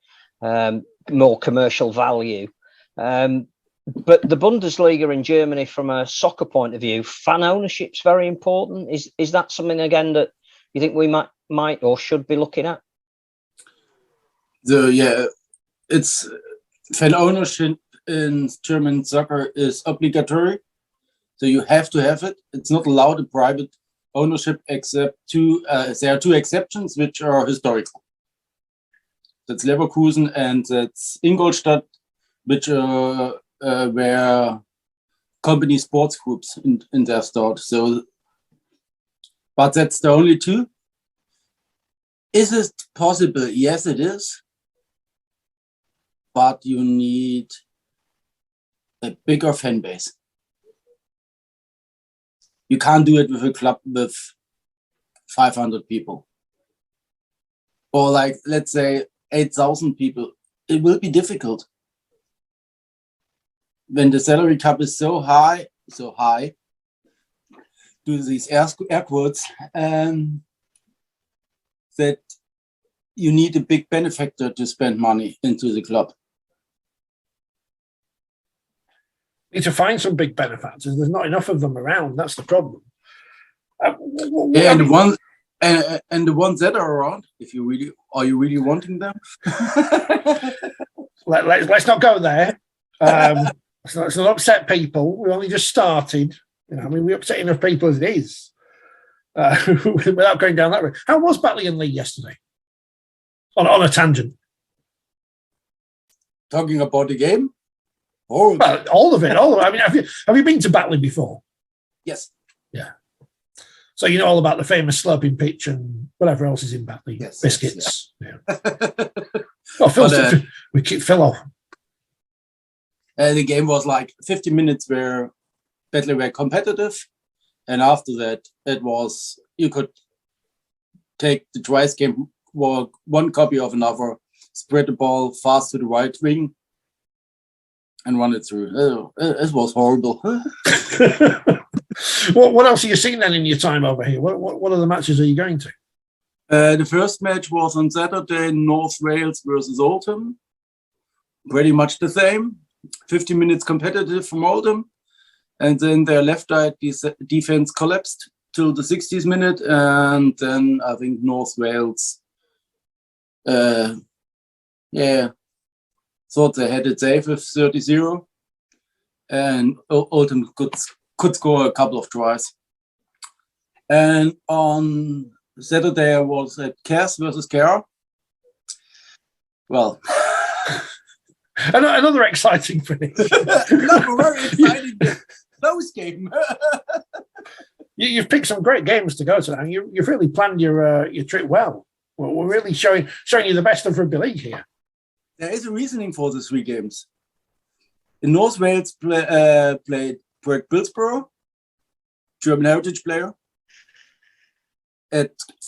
more commercial value. But the Bundesliga in Germany, from a soccer point of view, fan ownership's very important. Is that something, again, that you think we might or should be looking at? It's fan ownership in German soccer is obligatory, so you have to have it. It's not allowed in private ownership except there are 2 exceptions which are historical. That's Leverkusen and that's Ingolstadt, which were company sports groups in their start. So, but that's the only 2. Is it possible? Yes, it is. But you need a bigger fan base. You can't do it with a club with 500 people. Or like, let's say 8,000 people. It will be difficult. When the salary cap is so high, do these air quotes, that you need a big benefactor to spend money into the club. You need to find some big benefactors. There's not enough of them around. That's the problem. Yeah, and the ones that are around, if you really are you really wanting them? Let's not go there. Let's not upset people. We only just started. You know, I mean, we upset enough people as it is. Without going down that road. How was Batley and Lee yesterday? On a tangent. Talking about the game? Oh, well, all of it. I mean, have you been to Batley before? Yes. Yeah. So you know all about the famous sloping pitch and whatever else is in Batley. Yes, Biscuits. yes, yeah. Oh, we keep Phil off. The game was like 50 minutes where Batley were competitive, and after that, it was you could take the twice game, one copy of another, spread the ball fast to the right wing, and run it through. It was horrible. What else have you seen then in your time over here? What other matches are you going to? The first match was on Saturday, North Wales versus Oldham. Pretty much the same. 50 minutes competitive from Oldham. And then their left-side defense collapsed till the 60th minute. And then I think North Wales, thought they had it safe with 30-0. And Oldham could score a couple of tries. And on Saturday, I was at Cass versus Cara. Well... Another exciting finish. Another very exciting close game. You've picked some great games to go to, and you've really planned your trip well. We're really showing you the best of rugby league here. There is a reasoning for the 3 games. In North Wales played Greg Bilsborough, German heritage player.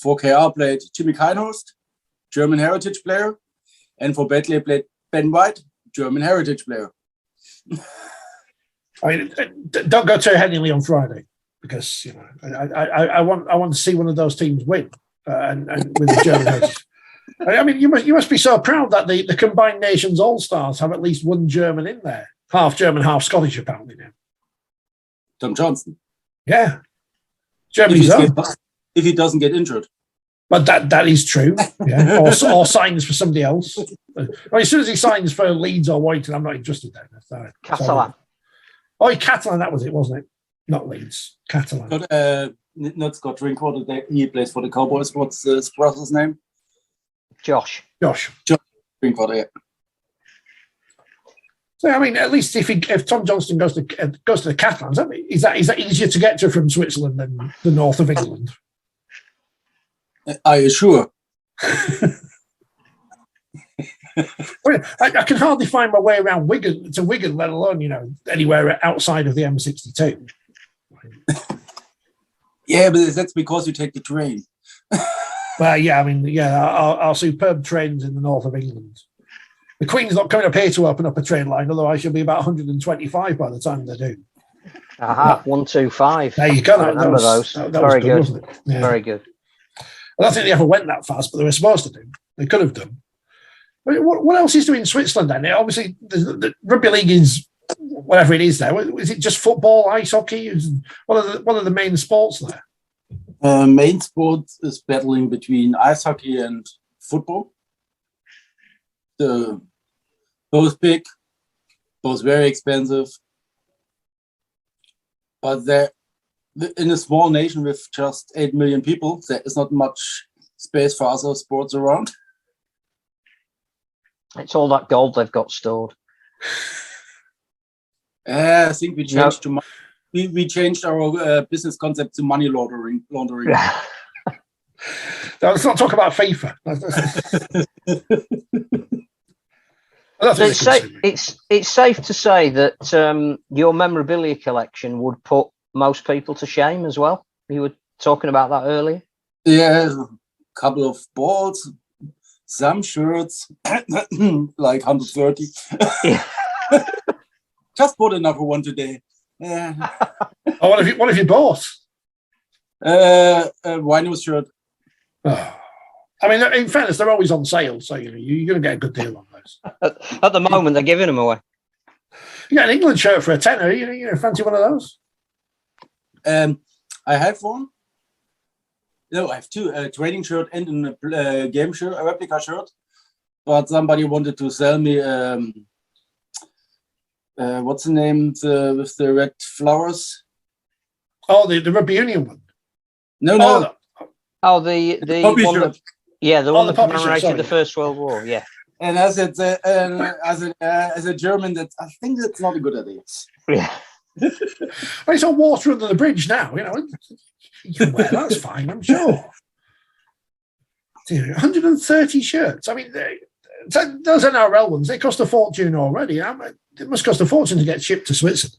For KR played Jimmy Keinhorst, German heritage player. And for Batley played Ben White, German heritage player. I mean, don't go too heavily on Friday because you know I want to see one of those teams win and with the German heritage. I mean, you must be so proud that the Combined Nations All Stars have at least one German in there, half German, half Scottish apparently now. Tom Johnson. Yeah, Germany's if he doesn't get injured. But that is true, yeah. or signs for somebody else. Well, as soon as he signs for Leeds or Warrington, I'm not interested then. Catalan. Oh, Catalan, that was it, wasn't it? Not Leeds, Catalan. Not Scott Drinkwater. He plays for the Cowboys. What's his brother's name? Josh Drinkwater. Yeah. So I mean, at least if Tom Johnston goes to the Catalans, I mean, is that easier to get to from Switzerland than the north of England? Are you sure? I can hardly find my way around Wigan, let alone anywhere outside of the M62. Yeah, but that's because you take the train. Well, yeah, I mean, yeah, our superb trains in the north of England. The Queen's not coming up here to open up a train line, otherwise she'll be about 125 by the time they do. Aha, 125. There you go. I remember those. That Very was good, wasn't it? Yeah. Very good. I don't think they ever went that fast, but they were supposed to do. They could have done. I mean, what else is doing Switzerland then? Obviously, the rugby league is whatever it is there. Is it just football, ice hockey? What are the main sports there? Main sport is battling between ice hockey and football. Both big, both very expensive. But they're in a small nation with just 8 million people, there is not much space for other sports around. It's all that gold they've got stored. I think we changed we changed our business concept to money laundering. No, let's not talk about FIFA. So it's safe to say that your memorabilia collection would put most people to shame as well. You were talking about that earlier. Yeah, a couple of balls, some shirts, like 130. Yeah. Just bought another one today. Yeah. Oh, what have you bought? A Wino shirt. Oh. I mean, in fairness, they're always on sale, so you're going to get a good deal on those. At the moment, they're giving them away. You got an England shirt for a tenner. You fancy one of those? I have one. No, I have two: a training shirt and a game shirt, a replica shirt. But somebody wanted to sell me. What's the name? With the red flowers. Oh, the Rugby Union one. No. Oh, the poppy one shirt. the one the that poppy shirt, commemorated sorry. the First World War. Yeah. And as a German, that I think that's not a good idea. Yeah. Well, it's on water under the bridge now. You can wear that's fine, I'm sure. 130 shirts. I mean, those NRL ones, they cost a fortune already. It must cost a fortune to get shipped to Switzerland.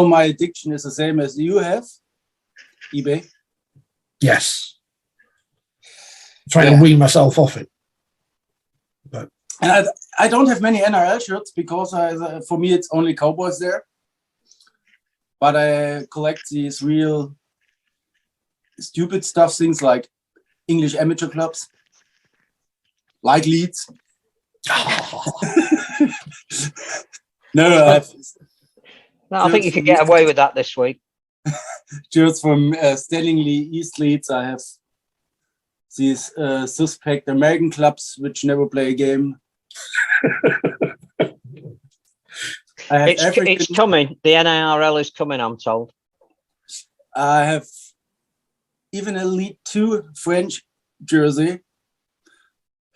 My addiction is the same as you have. eBay. Yes. Trying to wean myself off it. And I don't have many NRL shirts because for me it's only Cowboys there. But I collect these real stupid stuff, things like English amateur clubs, like Leeds. No, I think you could get away with that this week. Shirts from Stellingly, East Leeds. I have these suspect American clubs which never play a game. It's coming. The NARL is coming, I'm told. I have even a League 2 French jersey.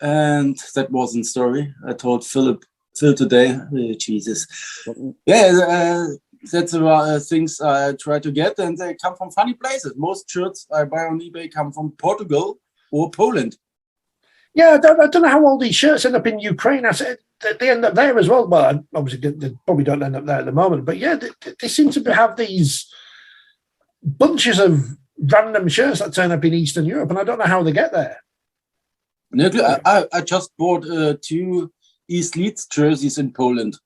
And that wasn't story. I told Phil today. Jesus. Yeah, that's things I try to get, and they come from funny places. Most shirts I buy on eBay come from Portugal or Poland. Yeah, I don't know how all these shirts end up in Ukraine. I said they end up there as well. Well, obviously they probably don't end up there at the moment, but yeah, they seem to have these bunches of random shirts that turn up in Eastern Europe, and I don't know how they get there. I just bought 2 East Leeds jerseys in Poland.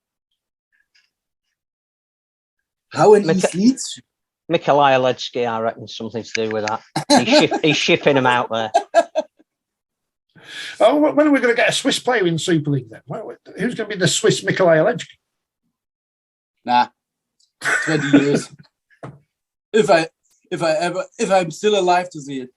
How in East Leeds? Mikolaj Aledzki, I reckon, something to do with that. He's shipping them out there. Oh, when are we going to get a Swiss player in Super League then? Who's going to be the Swiss Mikolaj Aledzki? Nah, 20 years. If I'm still alive to see it.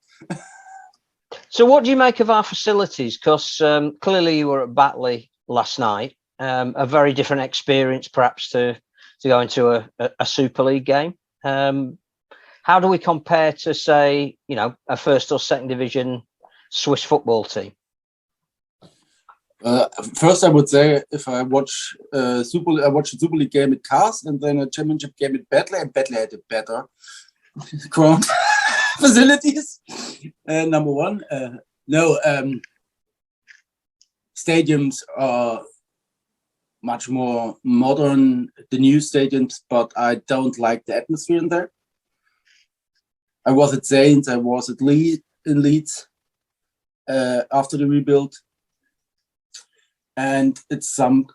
So, what do you make of our facilities? Because clearly you were at Batley last night. A very different experience, perhaps, to go into a Super League game. How do we compare to, say, a first or second division Swiss football team? First, I would say if I watch a Super League game at Karsten and then a Championship game at Batley, and Batley had a better ground facilities. Number one, stadiums are much more modern, the new stadiums, but I don't like the atmosphere in there. I was at Saints, I was at Leeds after the rebuild, and it's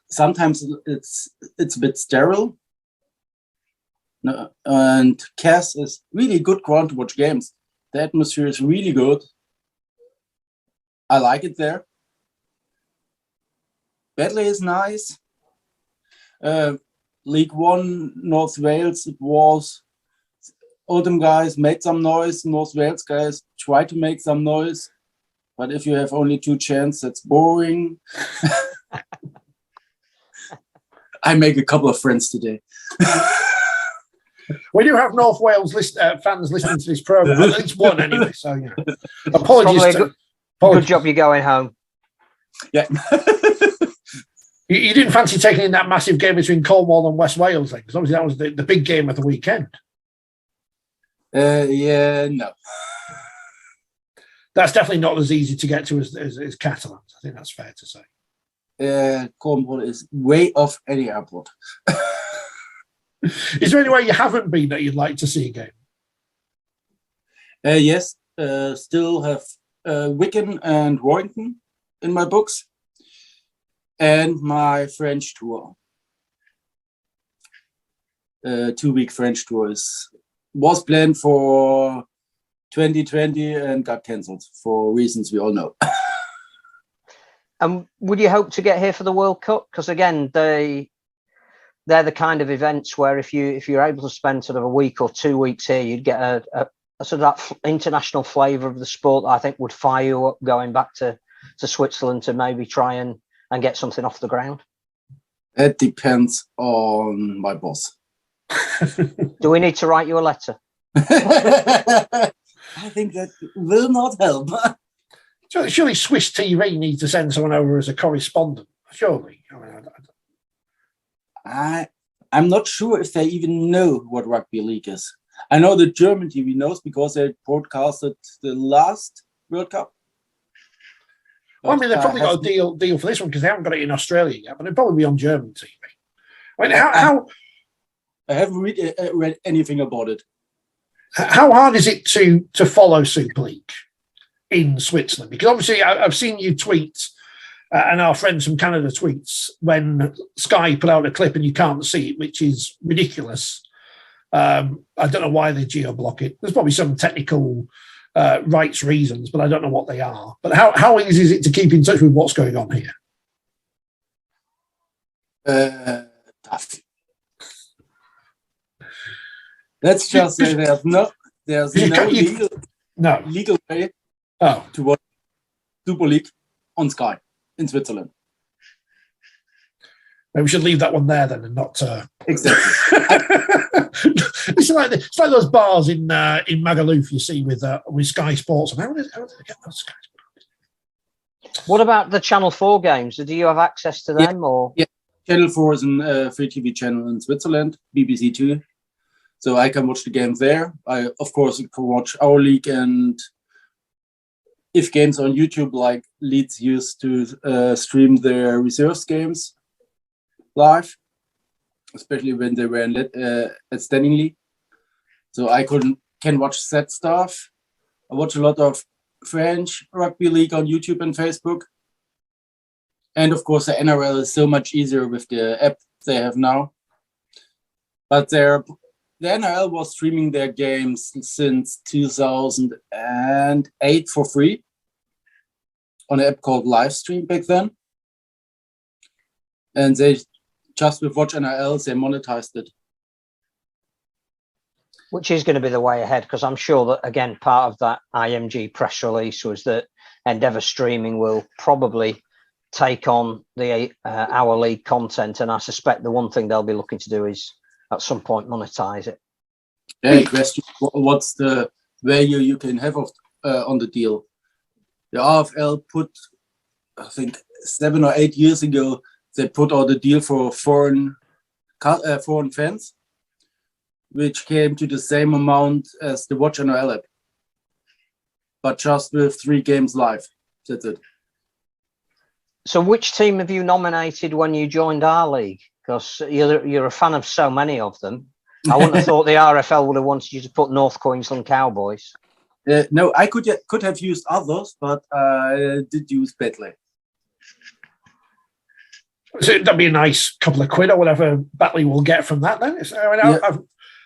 sometimes it's a bit sterile. No, and Cass is really good ground to watch games. The atmosphere is really good. I like it there. Batley is nice. League One, North Wales, it was Oldham guys made some noise. North Wales guys try to make some noise. But if you have only 2 chances, that's boring. I make a couple of friends today. We do have North Wales fans listening to this program, at least one anyway. So, apologies. Good job you're going home. Yeah. You didn't fancy taking in that massive game between Cornwall and West Wales, then? Because obviously that was the big game of the weekend. Yeah, no. that's definitely not as easy to get to as Catalans. I think that's fair to say. Cornwall is way off any airport. Is there anywhere you haven't been that you'd like to see a game? Yes, still have Wigan and Warrington in my books, and my French tour. 2-week French tour was planned for 2020 and got cancelled for reasons we all know. And would you hope to get here for the World Cup? Because again, they're the kind of events where if you're able to spend sort of a week or 2 weeks here, you'd get a sort of that international flavour of the sport that I think would fire you up going back to Switzerland to maybe try and get something off the ground. It depends on my boss. Do we need to write you a letter? I think that will not help. Surely Swiss TV needs to send someone over as a correspondent. Surely. I'm not sure if they even know what rugby league is. I know the German TV knows because they broadcasted the last World Cup. Well, I mean, they've probably got a deal for this one because they haven't got it in Australia yet, but it'll probably be on German TV. I mean, how I haven't read anything about it. How hard is it to follow Super League in Switzerland? Because obviously I've seen you tweet and our friends from Canada tweets when Sky put out a clip and you can't see it, which is ridiculous. I don't know why they geo-block it. There's probably some technical rights reasons, but I don't know what they are. But how easy is it to keep in touch with what's going on here? Tough. Let's just say there's no legal way to watch Super League on Sky in Switzerland. Maybe we should leave that one there then, and not exactly. It's like those bars in Magaluf you see with Sky Sports. And how did they get those Sky Sports? What about the Channel 4 games? Do you have access to them? Or Channel 4 is a free TV channel in Switzerland, BBC 2. So I can watch the games there. I, of course, can watch our league, and if games on YouTube, like Leeds used to stream their reserves games live, especially when they were at Standing League. So I can watch that stuff. I watch a lot of French Rugby League on YouTube and Facebook. And of course, the NRL is so much easier with the app they have now. But the NRL was streaming their games since 2008 for free on an app called Livestream back then. And they just with Watch NRL, they monetized it. Which is going to be the way ahead, because I'm sure that, again, part of that IMG press release was that Endeavour Streaming will probably take on the Our League content. And I suspect the one thing they'll be looking to do is at some point monetize it. Yeah, question. What's the value you can have on the deal? The RFL put, I think, 7 or 8 years ago, they put out a deal for foreign fans, which came to the same amount as the Watch NRL app, but just with 3 games live. That's it. So which team have you nominated when you joined our league? Because you're a fan of so many of them. I wouldn't have thought the RFL would have wanted you to put North Queensland Cowboys. No, I could have used others, but I did use Batley. So that'd be a nice couple of quid or whatever Batley will get from that then.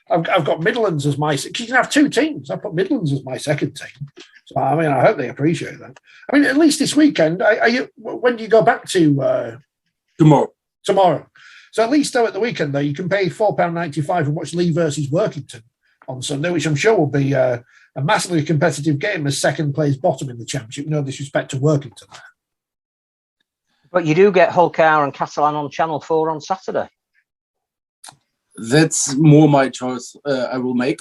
I've got Midlands as my... You can have 2 teams. I put Midlands as my second team. So, I mean, I hope they appreciate that. I mean, at least this weekend, when do you go back to... Tomorrow. So at least, though, at the weekend, though, you can pay £4.95 and watch Lee versus Workington on Sunday, which I'm sure will be a massively competitive game as second plays bottom in the championship. No disrespect to Workington. But you do get Hulkar and Catalan on Channel 4 on Saturday. That's more my choice I will make.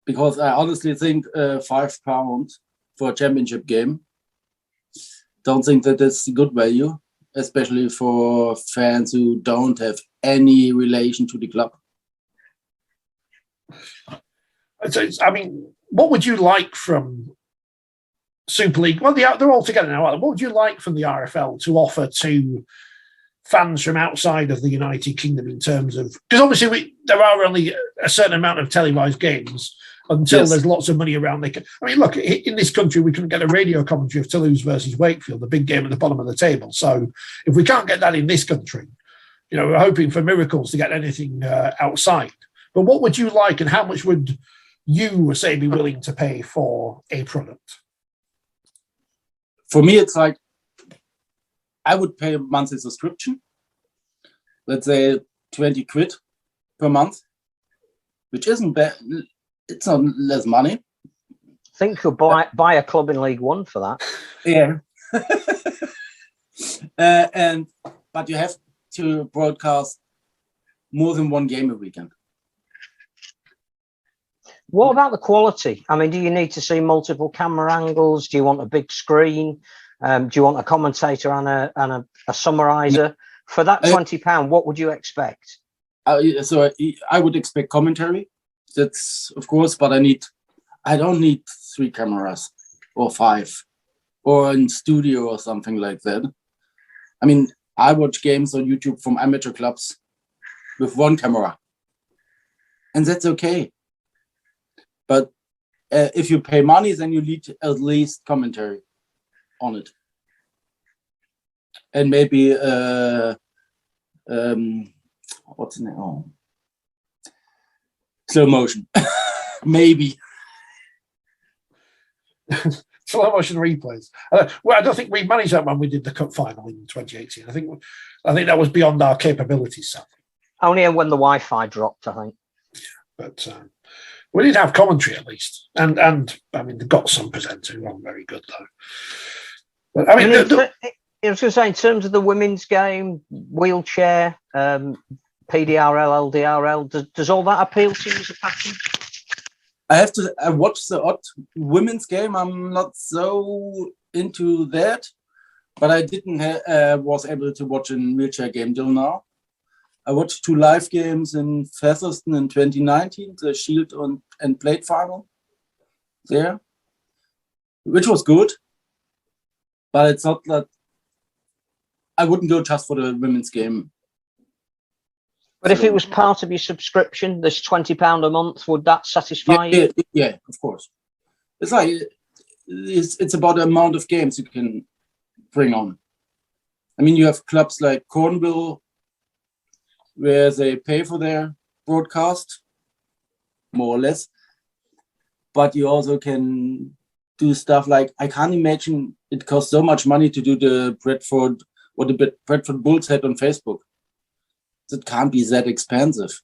Because I honestly think £5 for a championship game, don't think that that's a good value, especially for fans who don't have any relation to the club. I mean, what would you like from Super League. Well, they're all together now. What would you like from the RFL to offer to fans from outside of the United Kingdom in terms of, because obviously there are only a certain amount of televised games until there's lots of money around. I mean, look, in this country, we couldn't get a radio commentary of Toulouse versus Wakefield, the big game at the bottom of the table. So if we can't get that in this country, we're hoping for miracles to get anything outside. But what would you like, and how much would you, say, be willing to pay for a product? For me, it's like, I would pay a monthly subscription, let's say 20 quid per month, which isn't bad. It's not less money. I think you could buy a club in League One for that. Yeah. But you have to broadcast more than one game a weekend. What about the quality? I mean, do you need to see multiple camera angles? Do you want a big screen? Do you want a commentator and a summariser? For that £20, what would you expect? So I would expect commentary. That's of course, but I don't need 3 cameras or 5 or in studio or something like that. I mean, I watch games on YouTube from amateur clubs with 1 camera, and that's okay. But if you pay money, then you need at least commentary on it, and maybe what's the name? Oh, slow motion, maybe. Slow motion replays. Well, I don't think we managed that when we did the cup final in 2018. I think that was beyond our capabilities. Sadly. Only when the Wi-Fi dropped, I think. But we did have commentary at least, and I mean, they've got some presenters who aren't very good though. But I mean, I was going to say, in terms of the women's game, wheelchair, PDRL, LDRL, does all that appeal to you as a package? I watched the odd women's game. I'm not so into that, but I didn't was able to watch a wheelchair game till now. I watched 2 live games in Featherstone in 2019, the Shield and Plate final there, which was good, but it's not that I wouldn't go just for the women's game. But if it was part of your subscription, this £20 a month, would that satisfy you? Yeah, of course. It's like it's about the amount of games you can bring on. I mean, you have clubs like Cornwall, where they pay for their broadcast, more or less. But you also can do stuff like, I can't imagine it costs so much money to do the Bradford Bulls had on Facebook. It can't be that expensive.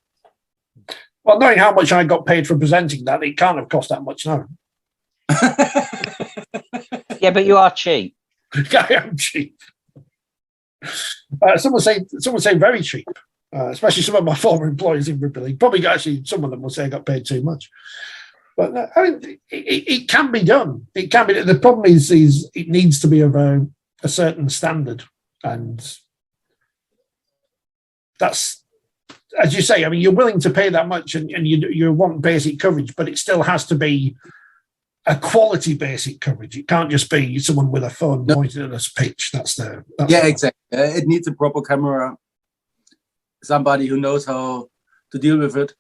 Well, knowing how much I got paid for presenting that, it can't have cost that much now. Yeah, but you are cheap. I am cheap. Some would say very cheap, especially some of my former employees in Rugby League. Probably actually some of them will say I got paid too much. But I mean, it can be done. It can be. The problem is it needs to be of a certain standard, and that's, as you say, I mean, you're willing to pay that much and you want basic coverage, but it still has to be a quality basic coverage. It can't just be someone with a phone pointing at a pitch. Exactly. It needs a proper camera, somebody who knows how to deal with it.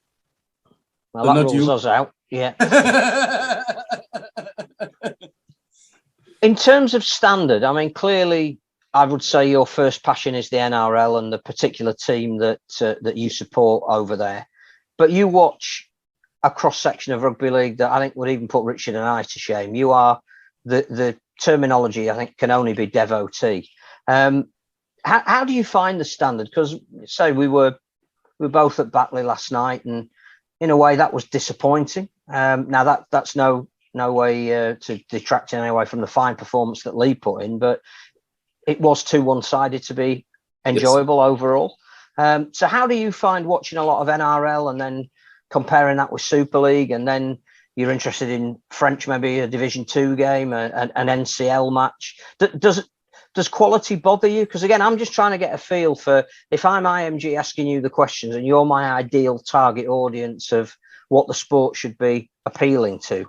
Well, that rules us out. Yeah. In terms of standard, I mean, clearly, I would say your first passion is the NRL and the particular team that you support over there. But you watch a cross-section of rugby league that I think would even put Richard and I to shame. You are the terminology, I think, can only be devotee. How do you find the standard? Because say we were both at Batley last night, and in a way that was disappointing. Now that's no way to detract in any way from the fine performance that Lee put in, but it was too one-sided to be enjoyable overall. So how do you find watching a lot of NRL and then comparing that with Super League, and then you're interested in French, maybe a Division 2 game, an NCL match? Does quality bother you? Because again, I'm just trying to get a feel for, if I'm IMG asking you the questions and you're my ideal target audience of what the sport should be appealing to,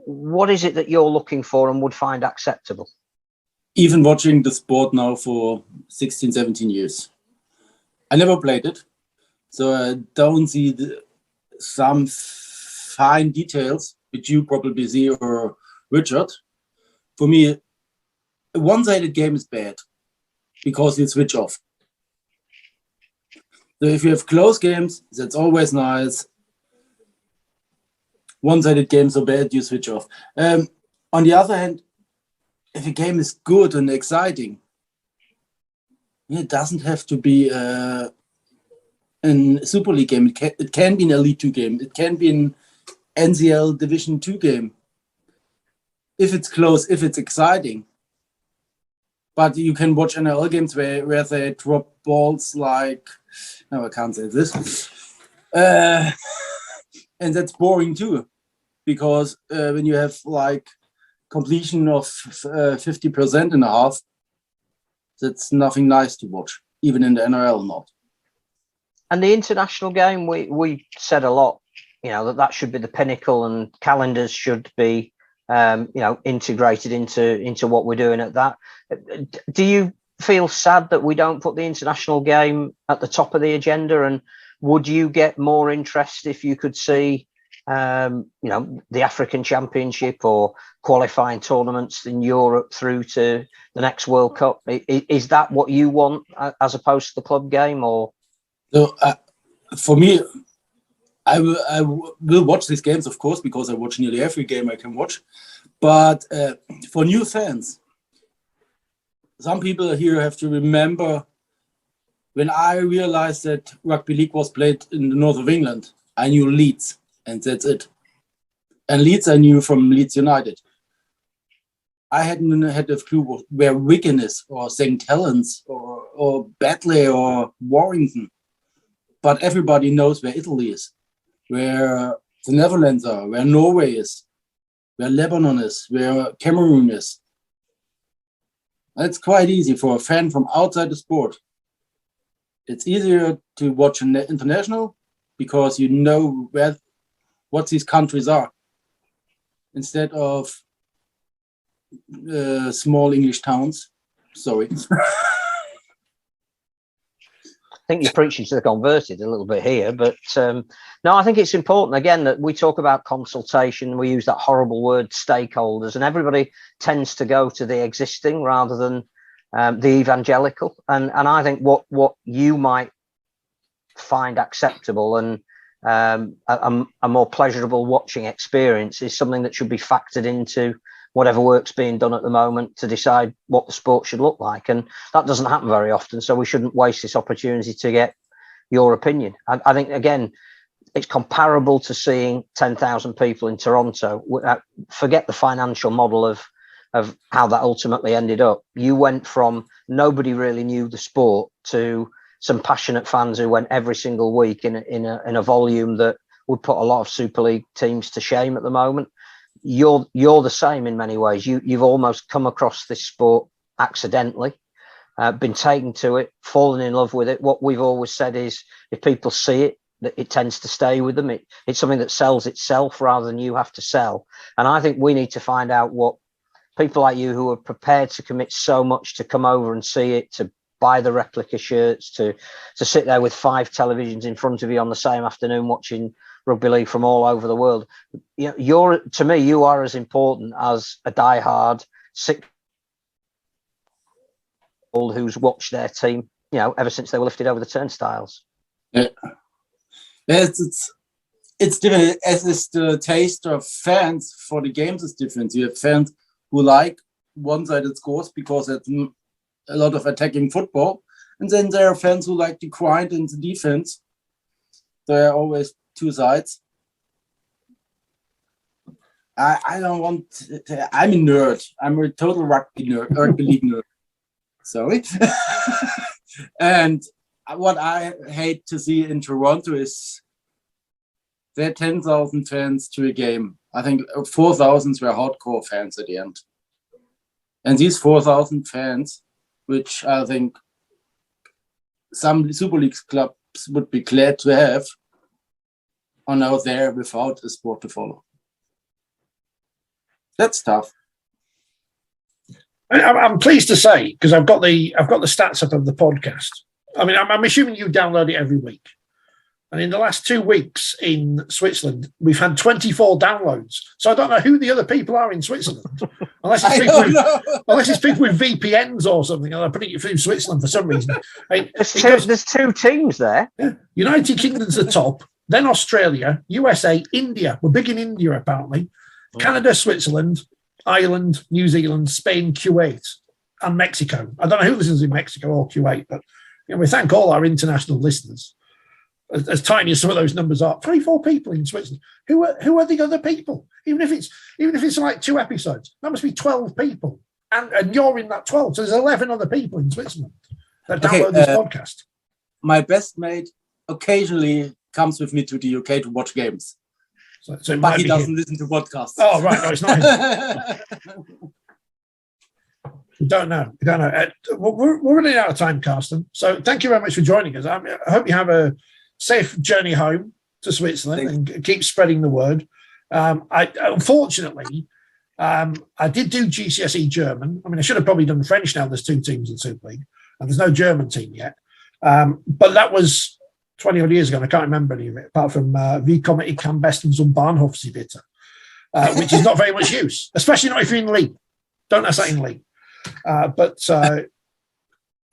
What is it that you're looking for and would find acceptable? Even watching the sport now for 16, 17 years. I never played it, so I don't see some fine details, which you probably see, or Richard. For me, a one-sided game is bad because you switch off. So if you have close games, that's always nice. One-sided games are bad, you switch off. On the other hand, if a game is good and exciting, it doesn't have to be a Super League game. It can be an Elite 2 game. It can be an NCL Division 2 game. If it's close, if it's exciting. But you can watch NRL games where they drop balls like, no, I can't say this. And that's boring too. Because when you have like completion of 50% in a half, that's nothing nice to watch, even in the NRL not. And the international game, we said a lot, that should be the pinnacle, and calendars should be, integrated into what we're doing at that. Do you feel sad that we don't put the international game at the top of the agenda? And would you get more interest if you could see, the African Championship or qualifying tournaments in Europe through to the next World Cup? Is that what you want as opposed to the club game? Or so for me, I will watch these games, of course, because I watch nearly every game I can watch. But for new fans, some people here have to remember when I realized that rugby league was played in the north of England, I knew Leeds, and that's it. And Leeds I knew from Leeds United. I hadn't had a clue where Wigan is, or St. Helens, or Batley, or Warrington. But everybody knows where Italy is, where the Netherlands are, where Norway is, where Lebanon is, where Cameroon is. It's quite easy for a fan from outside the sport. It's easier to watch an international because you know what these countries are, instead of small English towns. Sorry. I think you're preaching to the converted a little bit here, but no, I think it's important, again, that we talk about consultation. We use that horrible word stakeholders, and everybody tends to go to the existing rather than the evangelical. And I think what you might find acceptable and a more pleasurable watching experience is something that should be factored into whatever work's being done at the moment to decide what the sport should look like. And that doesn't happen very often, so we shouldn't waste this opportunity to get your opinion. I think, again, it's comparable to seeing 10,000 people in Toronto. Forget the financial model of how that ultimately ended up. You went from nobody really knew the sport to some passionate fans who went every single week in a volume that would put a lot of Super League teams to shame at the moment. You're the same in many ways. You've almost come across this sport accidentally, been taken to it, fallen in love with it. What we've always said is, if people see it, that it tends to stay with them. It's something that sells itself rather than you have to sell. And I think we need to find out what people like you, who are prepared to commit so much to come over and see it, to buy the replica shirts, to sit there with 5 televisions in front of you on the same afternoon watching rugby league from all over the world. To me, you are as important as a diehard 6-year-old who's watched their team, ever since they were lifted over the turnstiles. Yeah. It's different, as is the taste of fans for the games is different. You have fans who like one-sided scores because it's a lot of attacking football, and then there are fans who like the grind and the defense. There are always two sides. I don't want to, I'm a nerd. I'm a total rugby league nerd. Sorry. And what I hate to see in Toronto is there are 10,000 fans to a game. I think 4,000 were hardcore fans at the end. And these 4,000 fans, which I think some Super League clubs would be glad to have, are now there without a sport to follow. That's tough. I'm pleased to say, because I've got the stats up of the podcast. I mean, I'm assuming you download it every week. And in the last 2 weeks in Switzerland, we've had 24 downloads. So I don't know who the other people are in Switzerland, unless it's people with VPNs or something. And I'm putting it through Switzerland for some reason. There's two teams there. Yeah, United Kingdom's the top, then Australia, USA, India. We're big in India, apparently. Canada, Switzerland, Ireland, New Zealand, Spain, Kuwait, and Mexico. I don't know who listens in Mexico or Kuwait, but we thank all our international listeners. As tiny as some of those numbers are, 24 people in Switzerland. Who are the other people? Even if it's like 2 episodes, that must be 12 people, and you're in that 12. So there's 11 other people in Switzerland that download this podcast. My best mate occasionally comes with me to the UK to watch games, so but he doesn't listen to podcasts. Oh right, no, it's not him. We don't know. We're running out of time, Karsten. So thank you very much for joining us. I hope you have a safe journey home to Switzerland and keep spreading the word. Unfortunately, I did do GCSE German. I mean, I should have probably done French now. There's 2 teams in Super League, and there's no German team yet. But that was 20 odd years ago, and I can't remember any of it, apart from Wie komme ich am besten zum Bahnhof Sie bitte, which is not very much use, especially not if you're in league. Don't ask that in league.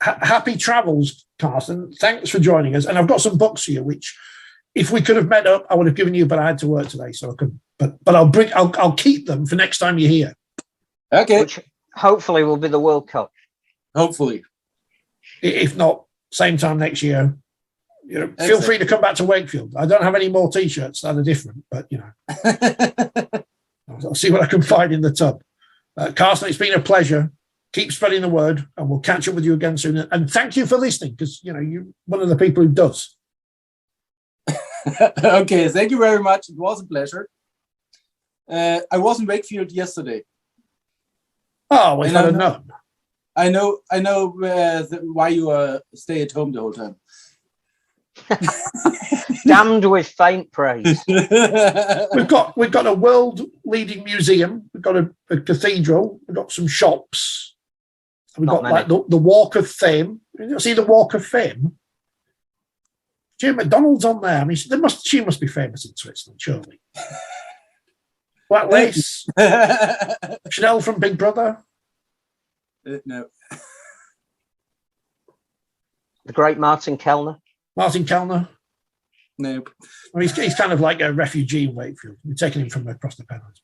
Happy travels, Karsten. Thanks for joining us. And I've got some books for you, which, if we could have met up, I would have given you, but I had to work today, so I couldn't. But I'll keep them for next time you're here. Okay. Which hopefully will be the World Cup. Hopefully. If not, same time next year. Feel free to come back to Wakefield. I don't have any more T-shirts that are different, but I'll see what I can find in the tub. Karsten, it's been a pleasure. Keep spreading the word, and we'll catch up with you again soon. And thank you for listening, because you're one of the people who does. Okay, thank you very much. It was a pleasure. I was in Wakefield yesterday. Oh, well, I don't know. I know why you stay at home the whole time. Damned with faint praise. We've got a world-leading museum. We've got a cathedral. We've got some shops. We've got like the Walk of Fame. You see the Walk of Fame? Jim McDonald's on there. I mean, she must be famous in Switzerland, surely. Black Lace. Chanel from Big Brother. No. The great Martin Kellner. Martin Kellner. No. I mean, he's kind of like a refugee in Wakefield. We're taking him from across the Pennines.